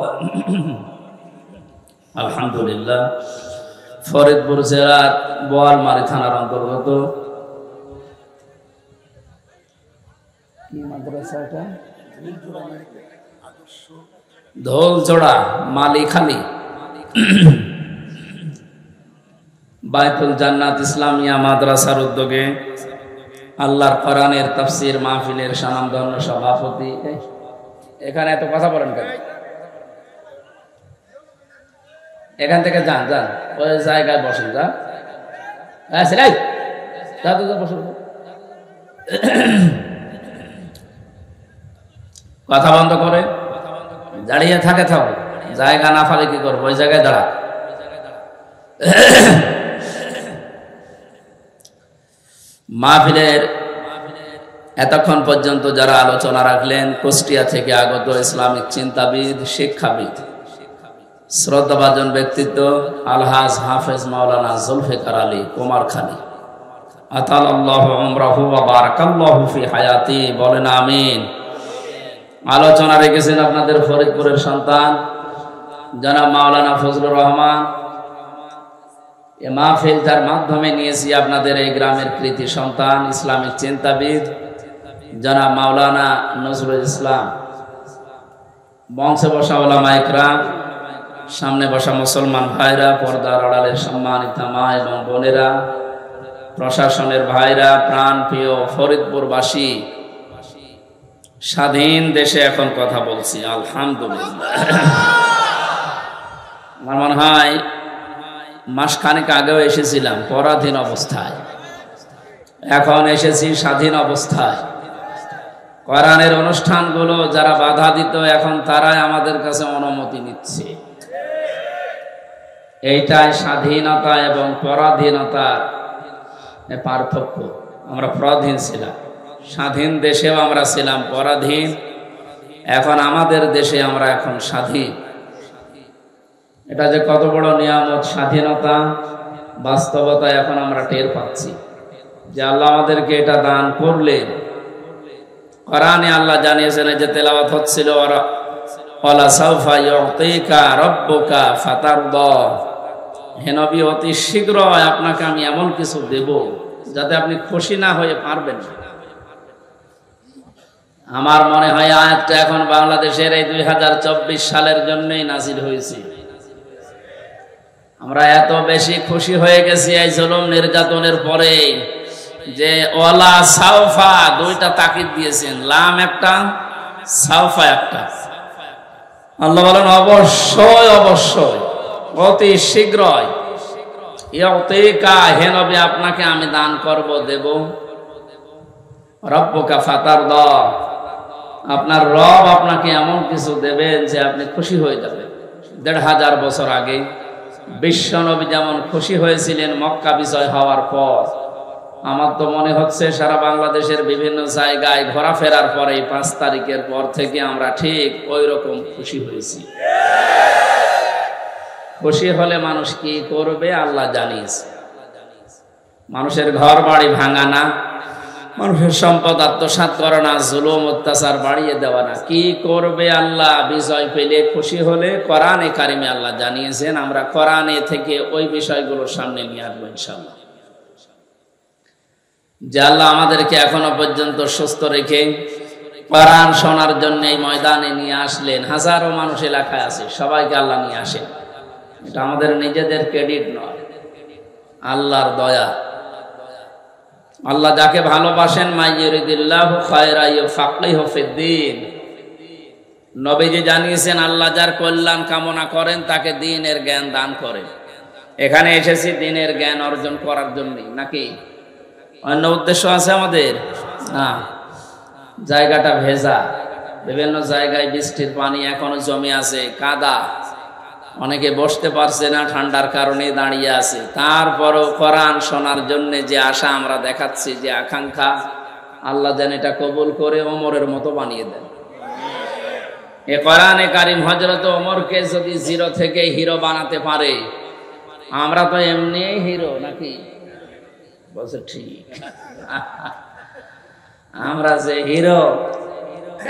আলহামদুলিল্লাহ। ফরিদপুর জেলার বোয়ালমারী থানার অন্তর্গত কি মাদ্রাসা এটা? ধোলচড়া মালিখালী বাইতুল জান্নাত ইসলামিয়া মাদ্রাসার উদ্যোগে আল্লাহর কোরআনের তাফসীর মাহফিলের স্বনামধন্য সভাপতি। এখানে এত কথা বলেন কেন? এখান থেকে যান যান, ওই জায়গায় বসেন। যা বসুন। কথা বন্ধ করে দাঁড়িয়ে থাকে থাকো, জায়গা না ফালে কি করবো? ওই জায়গায় দাঁড়া। মাহফিলের এতক্ষণ পর্যন্ত যারা আলোচনা রাখলেন, কুষ্টিয়া থেকে আগত ইসলামিক চিন্তাবিদ, শিক্ষাবিদ, শ্রদ্ধাভাজন ব্যক্তিত্ব আলহাজ হাফেজ মাওলানা জুলফিকার আলী কুমারখালী, আতালাল্লাহু উমরাহু ওয়া বারাকাল্লাহু ফি হায়াতি, বলেন আমিন। আলোচনা রেখেছেন আপনাদের ফরিদপুরের সন্তান জনাব মাওলানা ফজলুর রহমান। এ মাহফিলটার মাধ্যমে নিয়েছি আপনাদের এই গ্রামের কৃতি সন্তান ইসলামিক চিন্তাবিদ জনাব মাওলানা নজরুল ইসলাম। মঞ্চে বসা ওলামা ইকরাম, সামনে বসা মুসলমান ভাইরা, পর্দার আড়ালের সম্মানিত মা এবং বোনেরা, প্রশাসনের ভাইরা, প্রাণ প্রিয় ফরিদপুরবাসী, স্বাধীন দেশে এখন কথা বলছি আলহামদুলিল্লাহ। আমার মনে হয় মাসখানেক আগেও এসেছিলাম পরাধীন অবস্থায়, এখন এসেছি স্বাধীন অবস্থায়। কোরআনের অনুষ্ঠানগুলো যারা বাধা দিত, এখন তারাই আমাদের কাছে অনুমতি নিচ্ছে। এইটাই স্বাধীনতা এবং পরাধীনতার পার্থক্য। আমরা পরাধীন ছিলাম, স্বাধীন দেশেও আমরা ছিলাম পরাধীন, এখন আমাদের দেশে আমরা এখন স্বাধীন। এটা যে কত বড় নিয়ামত স্বাধীনতা, বাস্তবতা এখন আমরা টের পাচ্ছি যে আল্লাহ আমাদেরকে এটা দান করলেন। কোরআনে আল্লাহ জানিয়েছেন, যে তেলাওয়াত হচ্ছিল, ওয়ালা সাউফা ইউতিকা রাব্বুকা ফাতারদা, হে নবী অতি শীঘ্রই আপনাকে আমি এমন কিছু দেব যাতে আপনি খুশি না হয়ে পারবেন। আমার মনে হয় আয়াতটা এখন বাংলাদেশের এই 2024 সালের জন্যই নাজিল হয়েছে। আমরা এত বেশি খুশি হয়ে গেছি এই জুলুম নির্যাতনের পরে যে ওয়ালা সাউফা, দুইটা তাকিদ দিয়েছেন, লাম একটা, সাউফা একটা। আল্লাহ বলেন অবশ্যই অবশ্যই অতি শীঘ্রই, ইউতিকা, হে নবী আপনাকে আমি দান করব, দেব। রব্বুকা ফাতারদা, আপনার রব আপনাকে এমন কিছু দেবেন যে আপনি খুশি হয়ে যাবেন। 1500 বছর আগে বিশ্ব নবী যেমন খুশি হয়েছিলেন মক্কা বিজয় হওয়ার পর, আমার তো মনে হচ্ছে সারা বাংলাদেশের বিভিন্ন জায়গায় ঘোরাফেরার পরে 5 তারিখের পর থেকে আমরা ঠিক ওই রকম খুশি হয়েছি। খুশি হলে মানুষ কি করবে আল্লাহ জানিয়েছে। মানুষের ঘর বাড়ি ভাঙা না, মানুষের সম্পদ আত্মসাৎ করা না, জুলুম অত্যাচার বাড়িয়ে দেওয়া না। কি করবে আল্লাহ বিজয় পেলে, খুশি হলে? কোরআনে কারিমে আল্লাহ জানিয়েছেন। আমরা কোরআনে থেকে ওই বিষয়গুলো সামনে নিয়ে আসবো ইনশাআল্লাহ। যে আল্লাহ আমাদেরকে এখনো পর্যন্ত সুস্থ রেখে কোরআন শোনার জন্য এই ময়দানে নিয়ে আসলেন। হাজারো মানুষ এলাকায় আছে, সবাইকে আল্লাহ নিয়ে আসেন। এটা আমাদের নিজেদের ক্রেডিট নয়, আল্লাহর দয়া। আল্লাহ যাকে ভালোবাসেন, মাইয়ুরিদিল্লাহু খায়রা ইউফাক্কিহু ফিদ্দীন। নবীজি জানিয়েছেন, আল্লাহ যার কল্যাণ কামনা করেন তাকে দ্বীনের জ্ঞান দান করেন। এখানে এসেছি দ্বীনের জ্ঞান অর্জন করার জন্যই, নাকি অন্য উদ্দেশ্য আছে আমাদের? না। জায়গাটা ভেজা, বিভিন্ন জায়গায় বৃষ্টির পানি এখনো জমে আছে, কাদা, অনেকে বসতে পারছে না, ঠান্ডার কারণে দাঁড়িয়ে আছে। তারপরও কোরআন শোনার জন্য যে আশা আমরা দেখাচ্ছি, যে আকাঙ্ক্ষা, আল্লাহ যেন এটা কবুল করে ওমরের মতো বানিয়ে দেন। এ কোরআনে কারিম হযরত ওমরকে যদি জিরো থেকে হিরো বানাতে পারে, আমরা তো এমনি হিরো, নাকি? বলছে ঠিক, আমরা যে হিরো,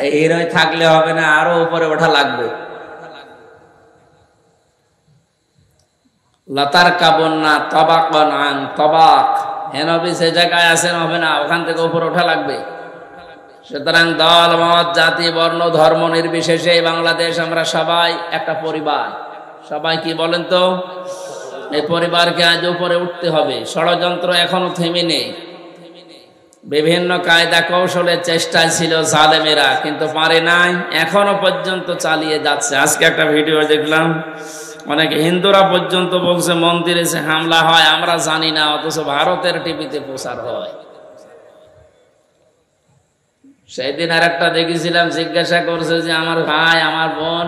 এই হিরোই থাকলে হবে না, আরো উপরে ওঠা লাগবে। লতার কাবন্না তবাকন আন তবাক, হেনবি সে জায়গায় আসেন, হবে না, ওখান থেকে উপরে ওঠা লাগবে। সুতরাং দল মত জাতি বর্ণ ধর্ম নির্বিশেষে বাংলাদেশ আমরা সবাই একটা পরিবার। সবাই কি বলেন তো? এই পরিবারকে আজ উপরে উঠতে হবে। ষড়যন্ত্র এখনো থেমে নেই। বিভিন্ন কায়দা কৌশলের চেষ্টায় ছিল জালেমেরা, কিন্তু পারে নাই, এখনো পর্যন্ত চালিয়ে যাচ্ছে। আজকে একটা ভিডিও দেখলাম, অনেক হিন্দুরা পর্যন্ত বলছে মন্দিরে যে হামলা হয় আমরা জানি না, অথচ ভারতের টিভিতে প্রচার হয়। সেই দিন আর একটা দেখেছিলাম, জিজ্ঞাসা করছে যে আমার ভাই, আমার বোন,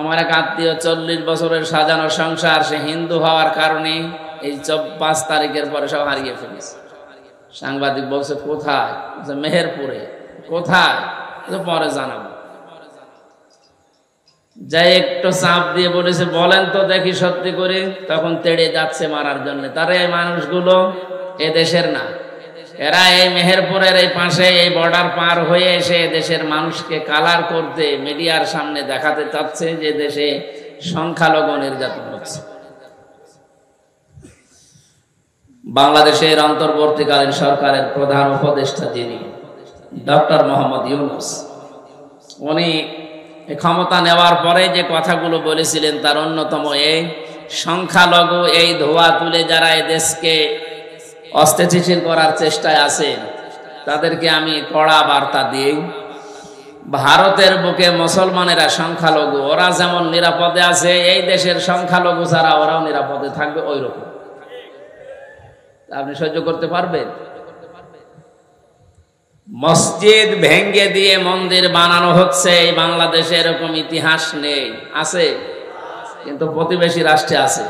আমার এক আত্মীয় 40 বছরের সাজানো সংসার, সে হিন্দু হওয়ার কারণে এই 5 তারিখের পরে সব হারিয়ে ফেলেছে। সাংবাদিক বলছে কোথায়? মেহেরপুরে। কোথায়? পরে জানাবো। যাই একটু চাপ দিয়ে বলেছে, বলেন তো দেখি সত্যি করে। তখন তেড়ে যাচ্ছে মারার জন্য। তারা এই মানুষগুলো এ দেশের না, এরা এই মেহেরপুরের এই পাশে এই বর্ডার পার হয়ে এসে দেশের মানুষকে কালার করতে, মিডিয়ার সামনে দেখাতে চাচ্ছে যে দেশে সংখ্যালঘু নির্যাতন হচ্ছে। বাংলাদেশের অন্তর্বর্তীকালীন সরকারের প্রধান উপদেষ্টা যিনি, ডক্টর মোহাম্মদ ইউনূস, উনি ক্ষমতা নেওয়ার পরে যে কথাগুলো বলেছিলেন তার অন্যতম এই, সংখ্যালঘু এই ধোয়া তুলে যারা এই দেশকে অস্থিতিশীল করার চেষ্টায় আছেন তাদেরকে আমি কড়া বার্তা দিই, ভারতের বুকে মুসলমানেরা সংখ্যালঘু, ওরা যেমন নিরাপদে আছে, এই দেশের সংখ্যালঘু ছাড়া ওরাও নিরাপদে থাকবে ওই রকম। আপনি সহ্য করতে পারবেন? মসজিদ ভেঙ্গে দিয়ে মন্দির বানানো হচ্ছে, এই বাংলাদেশে এরকম ইতিহাস নেই। আছে কিন্তু প্রতিবেশী রাষ্ট্রে আছে।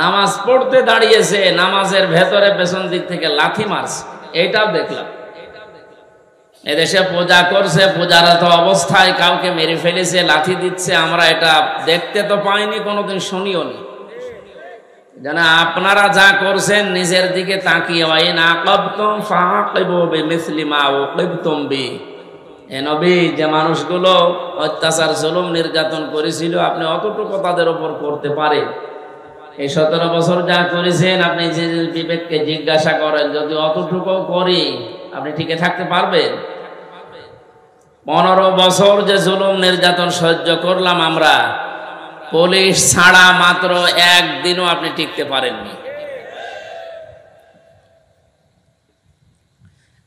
নামাজ পড়তে দাঁড়িয়েছে, নামাজের ভেতরে পেছন দিক থেকে লাথি মারছে, এইটাও দেখলাম। এদেশে পূজা করছে, পূজারত অবস্থায় কাউকে মেরে ফেলেছে, লাথি দিচ্ছে। আমরা এটা দেখতে তো পাইনি, কোনোদিন শুনিও নি। যেন আপনারা যা করছেন নিজের দিকে তাকিয়ে, ওয়াইন আকাবতুম ফাআকিবু বিমিসলি মা উকিবতুম বি। এ নবী, যে মানুষগুলো অত্যাচার জুলুম নির্যাতন করেছিল, আপনি অতটুকু তাদের উপর করতে পারেন। এই 17 বছর যা করেছেন, আপনি যে বিবেককে জিজ্ঞাসা করেন, যদি অতটুকু করি আপনি টিকে থাকতে পারবেন? 15 বছর যে জুলুম নির্যাতন সহ্য করলাম আমরা, পুলিশ ছাড়া মাত্র একদিনও আপনি টিকতে পারেননি।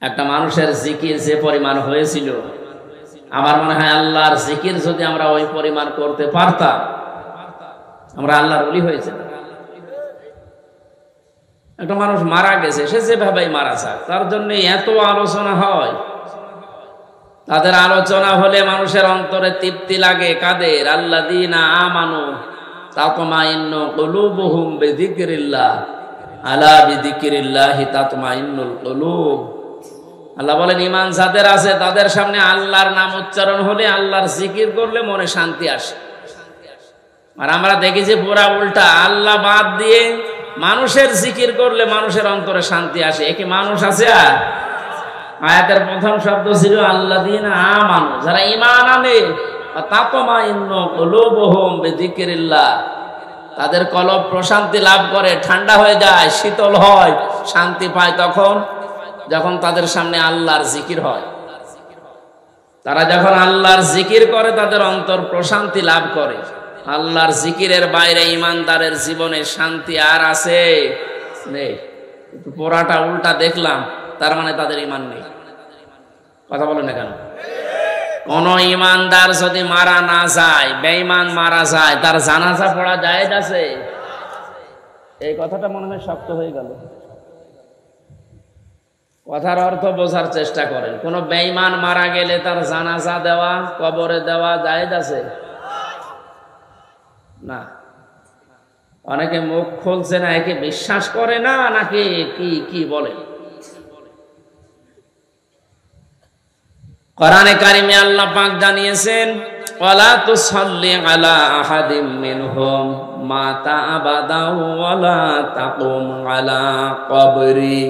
একটা মানুষের জিকির যে পরিমাণ হয়েছিল, আমার মনে হয় আল্লাহর জিকির যদি আমরা ওই পরিমাণ করতে পারতাম, আমরা আল্লাহর ওলি হয়েছে। একটা মানুষ মারা গেছে, সে যেভাবেই মারা যাক, তার জন্য এত আলোচনা হয়। তাদের আলোচনা হলে মানুষের অন্তরে তৃপ্তি লাগে। কাদের? আল্লাযীনা আমানু তাতমাইন্নু কুলুবুহুম বিযিকরিল্লাহ, আলা বিযিকরিল্লাহি তাতমাইন্নুল কুলুব। আল্লাহ বলেন, ঈমান যাদের আছে তাদের সামনে আল্লাহর নাম উচ্চারণ হলে, আল্লাহর জিকির করলে মনে শান্তি আসে। আর আমরা দেখেছি পুরা উল্টা, আল্লাহ বাদ দিয়ে মানুষের জিকির করলে মানুষের অন্তরে শান্তি আসে। একে মানুষ আছে? আর আয়াতের প্রথম শব্দ ছিল আল্লাযীনা আমানু, যারা ঈমান আনে, তাতমাইন্নু কুলুবুহুম বিযিকরিল্লাহ, তাদের কলব প্রশান্তি লাভ করে, ঠান্ডা হয়ে যায়, শীতল হয়, শান্তি পায় তখন যখন তাদের সামনে আল্লাহর জিকির হয়। তারা যখন আল্লাহর জিকির করে তাদের অন্তর প্রশান্তি লাভ করে। আল্লাহর জিকিরের বাইরে ইমানদারের জীবনে শান্তি আর আছে নেই। পোড়াটা উল্টা দেখলাম, তার মানে তাদের ইমান নেই। কথা বলেন না কেন? কোন ইমানদার যদি মারা না যায়, বেঈমান মারা যায়, তার জানাজা পড়া জায়েজ আছে? এই কথাটা মনে হয় শক্ত হয়ে গেল। কথার অর্থ বোঝার চেষ্টা করেন। কোন বেঈমান মারা গেলে তার জানাজা দেওয়া, কবরে দেওয়া জায়েজ আছে? না। অনেকে মুখ খুলছে না, একে বিশ্বাস করে না নাকি কি কি বলে? কোরআনে কারিমে আল্লাহ পাক জানিয়েছেন, ওয়ালা তুসাল্লি আলা আহাদিম মিনহুম মাতা আবাদা ওয়ালা তাকুম আলা কবরি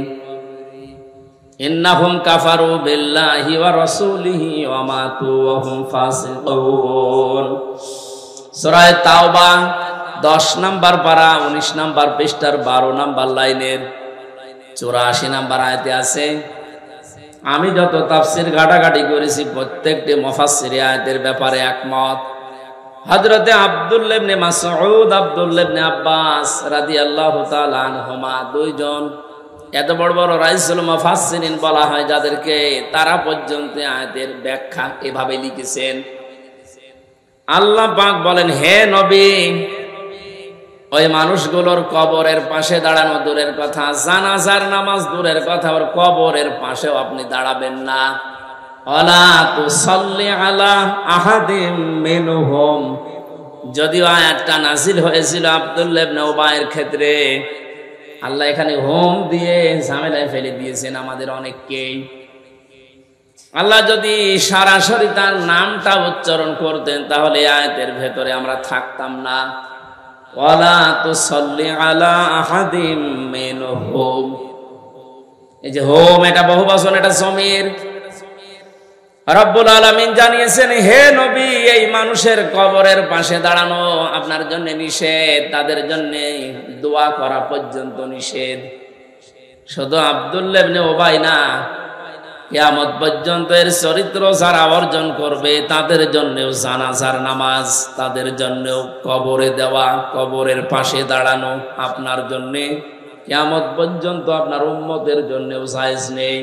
ইন্নাহুম কাফারু বিল্লাহি ওয়া রাসূলিহি ওয়া মাতু ওয়া হুম ফাসিকুন। সূরা তাওবা 10 নম্বর পারা 19 নম্বর পৃষ্ঠার 12 নম্বর লাইনের 84 নম্বর আয়াতে আছে। আমি যত তাফসীর ঘাটাঘাটি করেছি প্রত্যেকটি মুফাসসির আয়াতের ব্যাপারে একমত। হযরতে আব্দুল্লাহ ইবনে মাসউদ, আব্দুল্লাহ ইবনে আব্বাস রাদিয়াল্লাহু তাআলা আনহুমা, দুইজন এত বড় বড় রাইসুল মুফাসসিরিন বলা হয় যাদেরকে, তারা পর্যন্ত আয়াতের ব্যাখ্যা এভাবে লিখেছেন। আল্লাহ পাক বলেন, হে নবী, ওই মানুষগুলোর কবরের পাশে দাঁড়ানো দূরের কথা, জানাজার নামাজ দূরের কথা, ওর কবরের পাশেও আপনি দাঁড়াবেন না। ওয়ালা তুসাল্লি আলা আহাদিম মিনহুম, যদিও আয়াতটা নাজিল হয়েছিল আব্দুল্লাহ ইবনে উবাইয়ের ক্ষেত্রে, আল্লাহ এখানে হোম দিয়ে ঝামেলায় ফেলে দিয়েছেন আমাদের অনেককেই। আল্লাহ যদি সরাসরি তার নামটা উচ্চারণ করতেন তাহলে আয়াতের ভেতরে আমরা থাকতাম না। ওয়ালা তুসাল্লি আলা আহাদিম মিনহুম, এই যে হোম, এটা বহুবচন, এটা জমির। রব্বুল আলামিন জানিয়েছেন, হে নবী, এই মানুষের কবরের পাশে দাঁড়ানো আপনার জন্য নিষেধ, তাদের জন্য দোয়া করা পর্যন্ত নিষেধ। শুধু আব্দুল্লাহ ইবনে উবাই না, কিয়ামত পর্যন্ত এর চরিত্র যারা অর্জন করবে তাদের জন্যও জানাজার নামাজ, তাদের জন্যও কবরে দেওয়া, কবরের পাশে দাঁড়ানো আপনার জন্য কিয়ামত পর্যন্ত আপনার উম্মতের জন্যও জায়েজ নেই।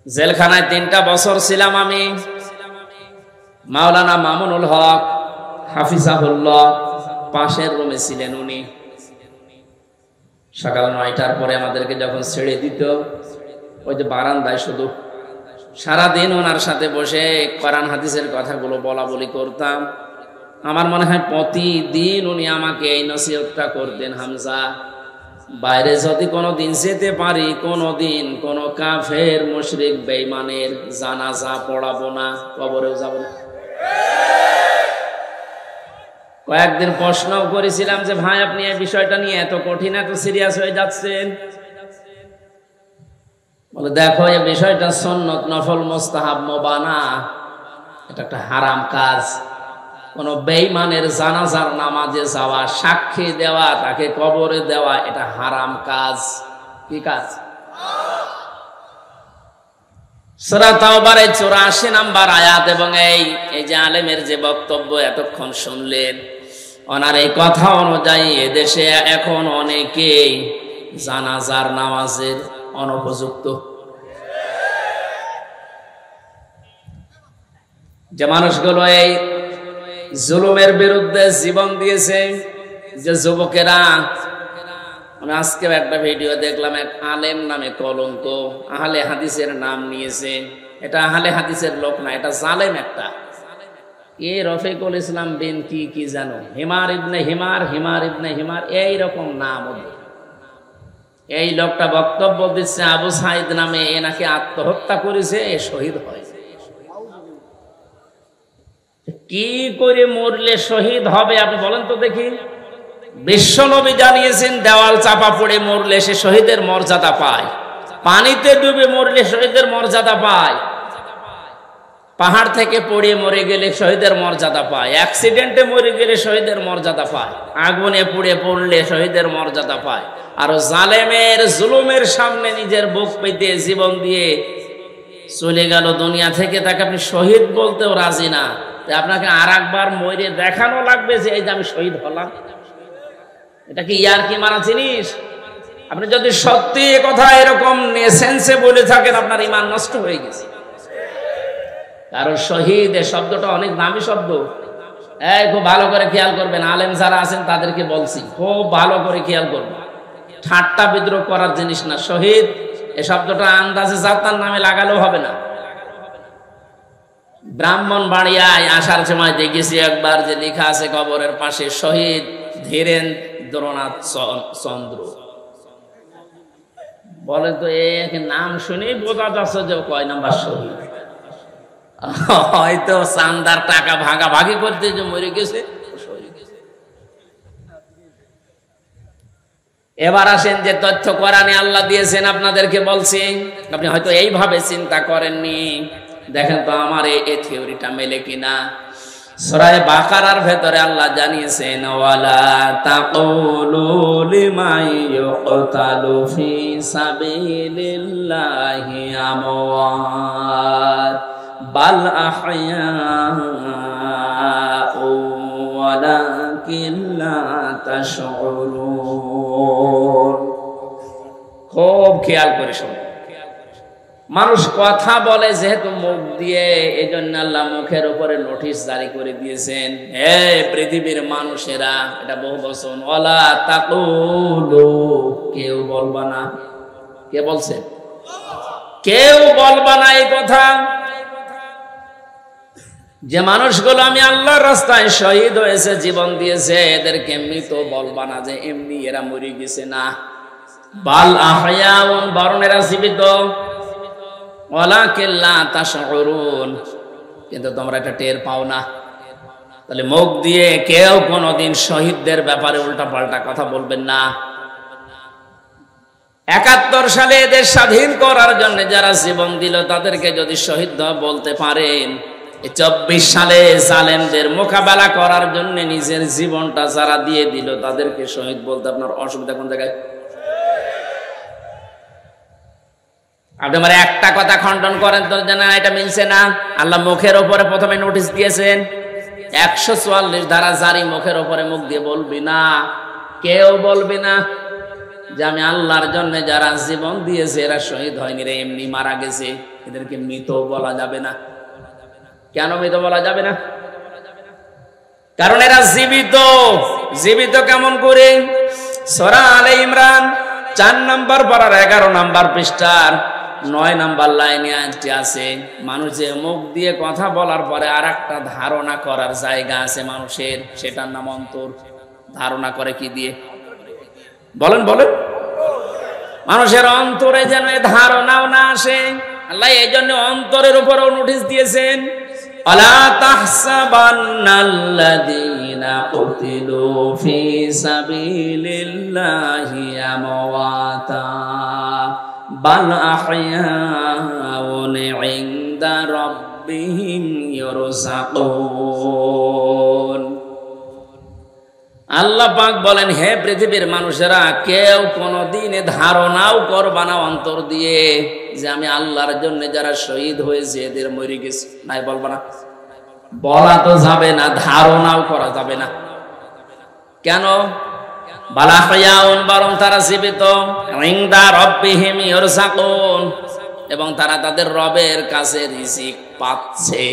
জেলখানায় 3টা বছর ছিলাম আমি। মাওলানা মামুনুল হক হাফিজাহুল্লাহ পাশের রুমে ছিলেন উনি। সকাল 9টার পরে আমাদেরকে যখন ছেড়ে দিত, ওই যে বারান্দায় শুধু সারাদিন ওনার সাথে বসে কোরআন হাদিসের কথাগুলো বলা বলি করতাম। আমার মনে হয় প্রতিদিন উনি আমাকে এই নসিহতটা করতেন, হামজা, বাইরে যদি কোনোদিন যেতে পারি, কোনোদিন কোন কাফের মুশরিক বেঈমানের জানাজা পড়াবো না, কবরেও যাব না। কয়েকদিন প্রশ্ন করেছিলাম যে ভাই, আপনি এই বিষয়টা নিয়ে এত কঠিন, এত সিরিয়াস হয়ে যাচ্ছেন। বলে, দেখো, এই বিষয়টা সুন্নত, নফল, মুস্তাহাব, মুবানা, এটা একটা হারাম কাজ। কোন বেঈমানের জানাজার নামাজে যাওয়া, সাক্ষী দেওয়া, তাকে কবরে দেওয়া, এটা হারাম কাজ। কি কাজ? সূরা তাওবার 84 নম্বর আয়াত। এবং এই যে আলেমের যে বক্তব্য এতক্ষণ শুনলেন, ওনার এই কথা অনুযায়ী এদেশে এখন অনেকেই জানাজার নামাজের অনুপযুক্ত। যে মানুষগুলো এই জুলুমের বিরুদ্ধে জীবন দিয়েছে, যে যুবকেরা, আমি আজকে একটা ভিডিও দেখলাম, এক আলেম নামে কলঙ্ক, আহলে হাদিসের নাম নিয়েছে। এটা আহলে হাদিসের লোক না, এটা জালেম একটা। এ রফিকুল ইসলাম বিন কি জানো, হিমার ইবনে হিমার, হিমার ইবনে হিমার, এইরকম নাম ওদের। এই লোকটা বক্তব্য দিচ্ছে আবু সাইদ নামে, এ নাকি আত্মহত্যা করেছে, এ শহীদ হয়েছে। কি করে মরলে শহীদ হবে আপনি বলেন তো দেখি? বিশ্বনবী জানিয়েছেন, দেওয়াল চাপা পড়ে মরলে সে শহীদের মর্যাদা পায়, পানিতে ডুবে মরলে শহীদের মর্যাদা পায়, পাহাড় থেকে পড়ে মরে গেলে শহীদের মর্যাদা পায়, অ্যাক্সিডেন্টে মরে গেলে শহীদের মর্যাদা পায়, আগুনে পুড়ে পড়লে শহীদের মর্যাদা পায়। আর জালেমের জুলুমের সামনে নিজের বুক পেতে জীবন দিয়ে চলে গেল দুনিয়া থেকে, তাকে আপনি শহীদ বলতেও রাজি না, আপনাকে আর একবার মরে দেখানো লাগবে যে এই যে আমি শহীদ হলাম। এটা কি ইয়ার কি মারা জিনিস? আপনি যদি সত্যি এ কথা এরকম সেন্সে বলে থাকেন, আপনার ঈমান নষ্ট হয়ে গেছে। কারণ শহীদ এ শব্দটা অনেক দামি শব্দ। খুব ভালো করে খেয়াল করবেন, আলেম যারা আছেন তাদেরকে বলছি, খুব ভালো করে খেয়াল করবেন। ঠাট্টা বিদ্রোহ করার জিনিস না। শহীদ এ শব্দটা আন্দাজে যাত্রার নামে লাগালেও হবে না। ব্রাহ্মণবাড়িয়ায় আসার সময় দেখেছি একবার যে লেখা আছে কবরের পাশে শহীদ ধীরেন্দ্রনাথ চন্দ্র। বলে তো এক নাম শুনেই বোঝা যাচ্ছে যে কয় নাম্বার শহীদ। হয়তো চান্দার টাকা ভাগাভাগি করতে যে মরে গেছে। এবার আসেন যে তথ্য কোরআনে আল্লাহ দিয়েছেন, আপনাদেরকে বলছি, আপনি হয়তো এইভাবে চিন্তা করেননি। দেখেন তো আমার এই থিওরিটা মেলে কিনা। সূরা বাকারার ভেতরে আল্লাহ জানিয়েছেন, ওয়ালা তাকুলু লিমান ইউকতালু ফি সাবিলিল্লাহি আমওয়াত বাল আহইয়াউ ওয়ালাকিন লা তাশউরুন। খুব খেয়াল করে শুনুন। মানুষ কথা বলে যেহেতু মুখ দিয়ে, এই জন্য আল্লাহ মুখের উপরে নোটিশ জারি করে দিয়েছেন, হে পৃথিবীর মানুষেরা, এটা বহু বচন, ওয়ালা তাকুলু, কেউ বলবা না। কে বলছে? কেউ বলবা না এই কথা। যে মানুষগুলো আমি আল্লাহর রাস্তায় শহীদ হয়েছে, জীবন দিয়েছে, এদেরকে মৃত বলবা না যে এমনি এরা মরে গেছে, না। বাল আহয়াউন, বরং এরা জীবিত। ওয়ালাকিন লা তাশউরুন, কিন্তু তোমরা এটা টের পাও না। তাহলে মুখ দিয়ে কেউ কোনোদিন শহীদদের ব্যাপারে উল্টাপাল্টা কথা বলবেন না। ৭১ সালে দেশ স্বাধীন করার জন্য যারা জীবন দিল, তাদেরকে যদি শহীদ বলতে পারেন, ২৪ সালে জালেমদের মোকাবেলা করার জন্য নিজের জীবনটা যারা দিয়ে দিল, তাদেরকে শহীদ বলতে আপনার অসুবিধা কোন জায়গায়? আপনি আমার একটা কথা খণ্ডন করেন তো, জানা এটা মিলছে না। আল্লাহ মুখের ওপরে প্রথমে নোটিশ দিয়েছেন, ১৪৪ ধারা জারি, মুখের ওপরে মুখ দিয়ে বলবি না, কেউ বলবি না যে আমি আল্লাহর জন্য যারা জীবন দিয়েছে এরা শহীদ হয়নি রে, এমনি মারা গেছে, এদেরকে মৃত বলা যাবে না। কেন মৃত বলা যাবে না? কারণ এরা জীবিত। জীবিত কেমন করে? সূরা আলে ইমরান ৪ নম্বর পারার ১১ নম্বর পৃষ্ঠার ৯ নম্বর লাইনে আয়াতটি আছে, মানুষ যে মুখ দিয়ে কথা বলার পরে আর একটা ধারণা করার জায়গা আছে মানুষের, সেটার নাম অন্তর। ধারণা করে কি দিয়ে? বলেন বলেন। মানুষের অন্তরে যেন এই ধারণাও না আসে, আল্লাহ এই জন্য অন্তরের উপরও নোটিশ দিয়েছেন, আলা তাহসাবান্নাল্লাযীনা কুতিলু ফি সাবিলিল্লাহি আমওয়াতা বাল আহইয়াউন ইনদা রাব্বিহিম ইরযাকুন। আল্লাহ পাক বলেন, হে পৃথিবীর মানুষেরা, কেউ কোনদিন ধারণাও করবা না অন্তর দিয়ে যে আমি আল্লাহর জন্য যারা শহীদ হয়েছে এদের মরে গেছে, নাই বলবা না। বলা তো যাবে না, ধারণাও করা যাবে না। কেন? বালাহিয়াউন, বরং তারা জীবিত, ইনদা রাব্বিহিম ইরযাকুন, এবং তারা তাদের রবের কাছে রিজিক পাচ্ছে।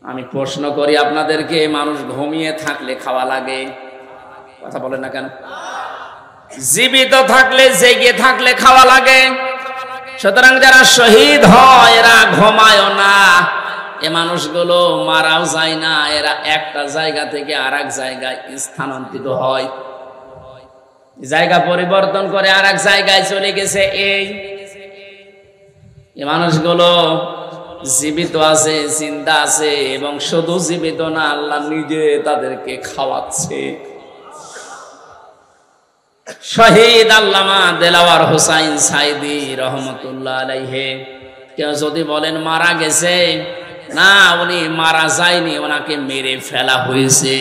আমি প্রশ্ন করি আপনাদেরকে, মানুষ ঘুমিয়ে থাকলে খাওয়া লাগে? কথা বলেন না কেন? জীবিত থাকলে, জেগে থাকলে খাওয়া লাগে। সুতরাং যারা শহীদ হয় এরা ঘুমায়ও না, এ মানুষগুলো মারাও যায় না, এরা একটা জায়গা থেকে আর এক জায়গায় স্থানান্তরিত হয়, জায়গা পরিবর্তন করে আর এক জায়গায় চলে গেছে। এই মানুষগুলো জীবিত আছে, চিন্তা আছে, এবং শুধু জীবিত না, আল্লাহ নিজে তাদেরকে খাওয়াচ্ছে। শহীদ আল্লামা দেলাওয়ার হোসাইন সাইদি রহমতুল্লাহ আলাইহি, কেউ যদি বলেন মারা গেছে, না, উনি মারা যায়নি, ওনাকে মেরে ফেলা হয়েছে।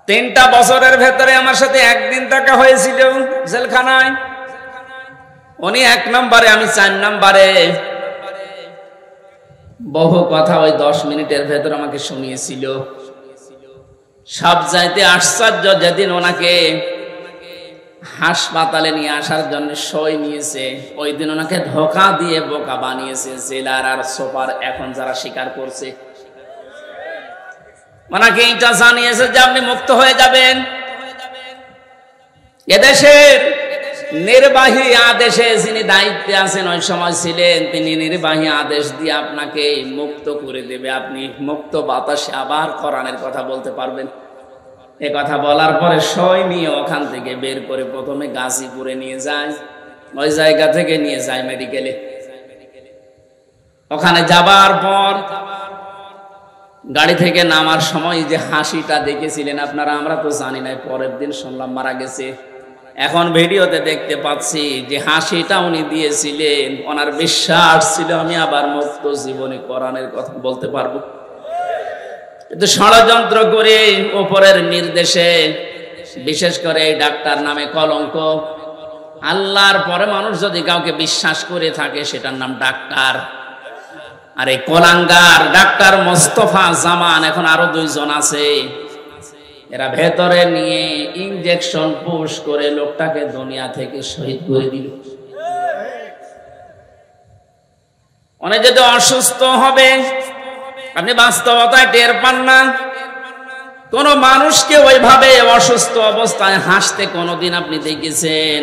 3টা বছরের ভেতরে আমার সাথে একদিন দেখা হয়েছিল জেলখানায়। উনি 1 নম্বরে, আমি 4 নম্বরে। বহু কথা ওই 10 মিনিটের ভেতর আমাকে শুনিয়েছিল। সব চাইতে আশ্চর্য, যেদিন ওনাকে হাসপাতালে নিয়ে আসার জন্য সই নিয়েছে, ওই দিন ওনাকে ধোঁকা দিয়ে বোকা বানিয়েছে জেলার আর সুপার, এখন যারা স্বীকার করছে। ওনাকে এইটা জানিয়েছে যে আপনি মুক্ত হয়ে যাবেন। এদেশের নির্বাহী আদেশে যিনি দায়িত্বে আছেন ওই সময় ছিলেন, তিনি নির্বাহী আদেশ দিয়ে আপনাকে মুক্ত করে দেবে, আপনি মুক্ত বাতাসে আবার কোরআনের কথা বলতে পারবেন। এ কথা বলার পরে সই নিয়ে ওখান থেকে বের করে প্রথমে গাজীপুরে নিয়ে যায়, ওই জায়গা থেকে নিয়ে যায় মেডিকেলে। ওখানে যাবার পর গাড়ি থেকে নামার সময় যে হাসিটা দেখেছিলেন আপনারা, আমরা তো জানি না, পরের দিন শুনলাম মারা গেছে। এখন ভিডিওতে দেখতে পাচ্ছি যে হাসিটা উনি দিয়েছিলেন, ওনার বিশ্বাস ছিল আমি আবার মুক্ত জীবনে কোরআনের কথা বলতে পারবো। কিন্তু ষড়যন্ত্র করে উপরের নির্দেশে, বিশেষ করে এই ডাক্তার নামে কলঙ্ক, আল্লাহর পরে মানুষ যদি কাউকে বিশ্বাস করে থাকে সেটার নাম ডাক্তার। আর এই কোলাঙ্গার ডাক্তার মোস্তফা জামান, এখন আরো 2 জন আছে, এরা ভেতরে নিয়ে ইনজেকশন পুশ করে লোকটাকে দুনিয়া থেকে শহীদ করে দিল। অনেক যদি অসুস্থ হবে, আপনি বাস্তবতায় টের পান না। কোন মানুষকে ওইভাবে অসুস্থ অবস্থায় হাসতে কোনদিন আপনি দেখেছেন?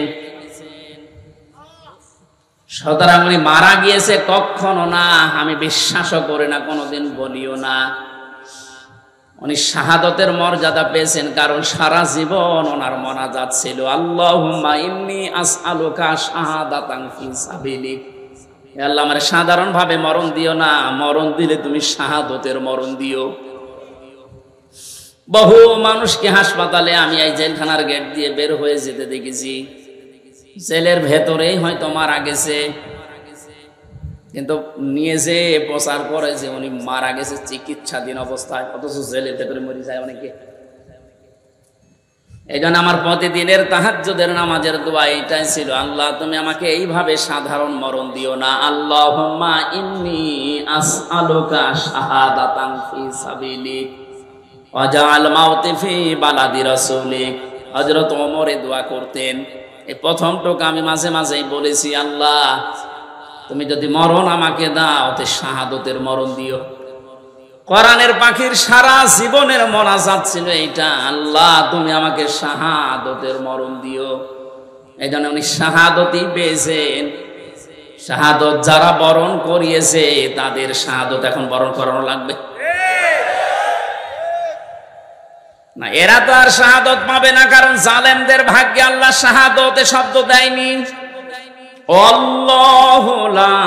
সুতরাং উনি মারা গিয়েছে কখনো না, আমি বিশ্বাসও করি না, কোনোদিন বলিও না। উনি শাহাদতের মর্যাদা পেয়েছেন কারণ সারা জীবন ওনার মোনাজাত ছিল আল্লাহুম্মা ইন্নী আসআলুকা শাহাদাতান ফি সাবিলিক। হে আল্লাহ, আমারে সাধারণ ভাবে মরণ দিও না, মরণ দিলে তুমি শাহাদতের মরণ দিও। বহু মানুষকে হাসপাতালে আমি এই জেলখানার গেট দিয়ে বের হয়ে যেতে দেখেছি, জেলের ভেতরেই হয়তো মারা গেছে, কিন্তু নিয়ে যে প্রচার করে যে উনি মারা গেছে চিকিৎসাধীন অবস্থায়, অথচ জেলের ভেতরে মরে যায় অনেকে। এই জন্য আমার প্রতিদিনের তাহাজ্জুদের নামাজের দোয়া এইটাই ছিল, আল্লাহ তুমি আমাকে এইভাবে সাধারণ মরণ দিও না। আল্লাহুম্মা ইন্নী আসআলুকা শাহাদাতান ফি সাবিলিক ওয়াজআল মাউতি ফি বালাদি রাসূলিক। হযরত ওমর এই দোয়া করতেন। এই প্রথম টোকা আমি মাঝে মাঝেই বলেছি, আল্লাহ তুমি যদি মরণ আমাকে দাও তে শাহাদতের মরণ দিও। কোরআনের পাখির সারা জীবনের মোনাজাত ছিল এইটা, আল্লাহ তুমি আমাকে শাহাদতের মরণ দিও। এই জন্য উনি শাহাদতই পেয়েছেন। শাহাদত যারা বরণ করিয়েছে তাদের শাহাদত এখন বরণ করানো লাগবে না, এরা তো আর শাহাদত পাবে না, কারণ জালেমদের ভাগ্যে আল্লাহ শাহাদতে শব্দ দেয়নি। আল্লাহু লা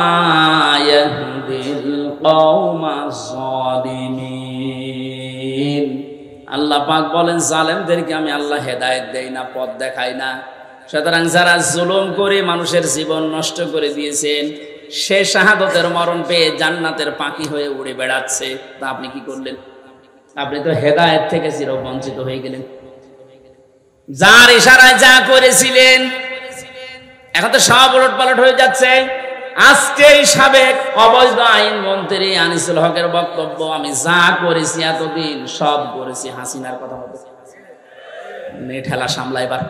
ইয়াহদিল কওমাজ জালিমিন। আল্লাহ পাক বলেন জালেমদেরকে আমি আল্লাহ হেদায়েত দেই না, পথ দেখাই না। সুতরাং যারা জুলুম করে মানুষের জীবন নষ্ট করে দিয়েছেন, সে শাহাদতের মরণ পেয়ে জান্নাতের পাখি হয়ে উড়ে বেড়াচ্ছে, তা আপনি কি করলেন? আপনি তো হেদায়েত থেকে চিরবঞ্চিত হয়ে গেলেন। যার ইশারায় যা করেছিলেন এখন তো সব উলটপালট হয়ে যাচ্ছে। আজকে সাবেক অবৈধ আইন মন্ত্রী আনিসুল হকের বক্তব্য, আমি যা করেছি এতদিন সব করেছি হাসিনার কথা মতো, ঠেলা সামলাইবার।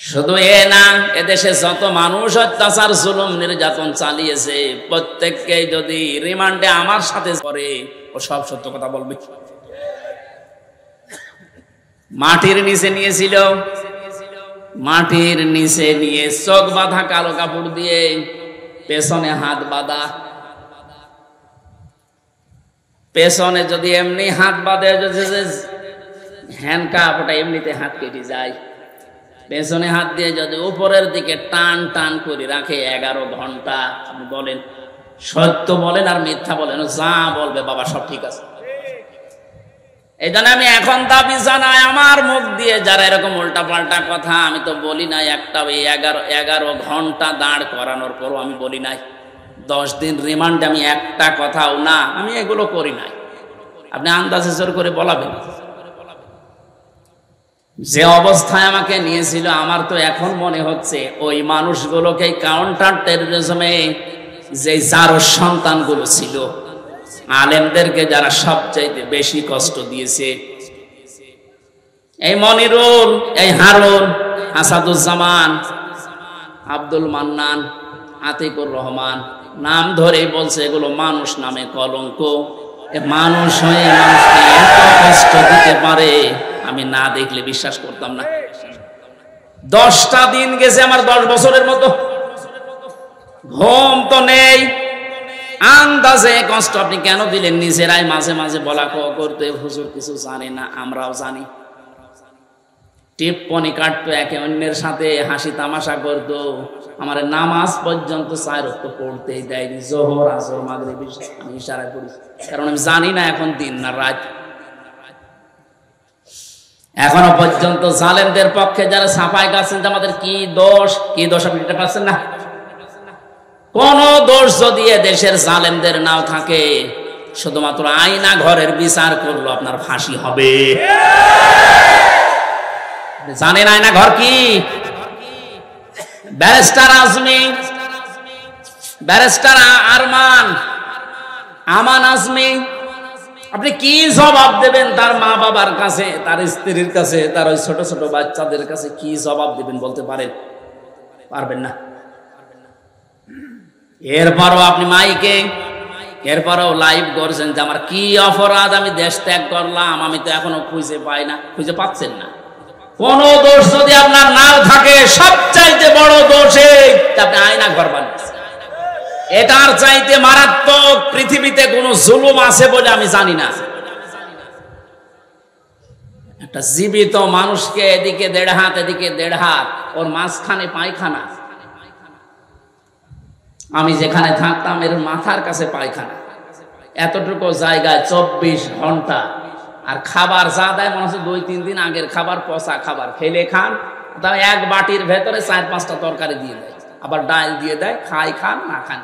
শুধু এ না, এদেশে যত মানুষ অত্যাচার জুলুম নির্যাতন চালিয়েছে প্রত্যেককে যদি রিমান্ডে আমার সাথে করে, ও সব সত্য কথা বলবে। মাটির নিচে নিয়েছিল, মাটির নিচে নিয়ে চোখ বাঁধা কালো কাপড় দিয়ে, পেছনে হাত বাঁধা। পেছনে যদি এমনি হাত বাঁধে, হ্যান্ডকাপ, ওটা এমনিতে হাত কেটে যায়। পেছনে হাত দিয়ে যদি উপরের দিকে টান টান করে রাখে 11 ঘন্টা, আপনি বলেন সত্য বলেন আর মিথ্যা বলেন, যা বলবে বাবা সব ঠিক আছে। এই জন্য আমি এখন দাবি জানাই, আমার মুখ দিয়ে যারা এরকম উল্টা পাল্টা কথা, আমি তো বলি নাই একটা 11 ঘন্টা দাঁড় করানোর পরও আমি বলি নাই 10 দিন রিমান্ডে, আমি একটা কথাও না, আমি এগুলো করি নাই। আপনি আন্দাজে জোর করে বলাবেন। যে অবস্থায় আমাকে নিয়েছিল, আমার তো এখন মনে হচ্ছে ওই মানুষগুলোকে কাউন্টার টেররিজমে যে যার সন্তানগুলো ছিল, আলেমদেরকে যারা সবচাইতে বেশি কষ্ট দিয়েছে, এই মনিরুল, এই হারুন, আসাদুজ্জামান, আব্দুল মান্নান, আতিকুর রহমান, নাম ধরে বলছে এগুলো মানুষ নামে কলঙ্ক। মানুষ হয়ে মানুষকে এত কষ্ট দিতে পারে, আমি না দেখলে বিশ্বাস করতাম না। 10টা দিন গেছে আমার 10 বছরের মতো, ঘুম তো নেই। আন্দাজে কষ্ট আপনি কেন দিলেন? নিজেরাই মাঝে মাঝে বলা করতে, হুজুর কিছু জানে না, আমরাও জানি। টিপ্পনি কাটতো, একে অন্যের সাথে হাসি তামাশা করতো। আমার নামাজ পর্যন্ত 4 ওয়াক্ত পড়তেই দেয়নি, জোহর, আসর, মাগরিব, আমি ইশারায় পড়ি, কারণ আমি জানি না এখন দিন না রাত। এখনো পর্যন্ত জালেমদের পক্ষে যারা সাফাই গাচ্ছেন, আমাদের কি দোষ আপনি এটা পাচ্ছেন না? কোন দোষ যদি দেশের জালেমদের নাও থাকে, শুধুমাত্র আয়না ঘরের বিচার করলো আপনার ফাঁসি হবে। জানেন আয়না ঘর কি? ব্যারিস্টার আজমি, ব্যারিস্টার আমান আজমি, আপনি কি জবাব দেবেন তার মা বাবার কাছে, তার স্ত্রীর কাছে, তার ওই ছোট ছোট বাচ্চাদের কাছে কি জবাব দেবেন বলতে পারেন? পারবেন না। এরপরও আপনি মাইকে, এরপরও লাইভ করছেন যে আমার কি অপরাধ, আমি দেশ ত্যাগ করলাম, আমি তো এখনো খুঁজে পাই না। খুঁজে পাচ্ছেন না। কোন দোষ যদি আপনার নাও থাকে, সবচাইতে বড় দোষ আপনি আয়না ঘর বানিয়েছেন। এটার চাইতে মারাত্মক পৃথিবীতে কোন জুলুম আছে বলে আমি জানি না। একটা জীবিত মানুষকে এদিকে 1.5 হাত, এদিকে 1.5 হাত, ওর মাঝখানে পায়খানা। আমি যেখানে থাকতাম এর মাথার কাছে পায়খানা, এতটুকু জায়গায় 24 ঘন্টা। আর খাবার যা দেয় মনে হচ্ছে 2-3 দিন আগের খাবার, পচা খাবার। ফেলে খান, তাও এক বাটির ভেতরে 4-5টা তরকারি দিয়ে দেয়, আবার ডাল দিয়ে দেয়, খান না খান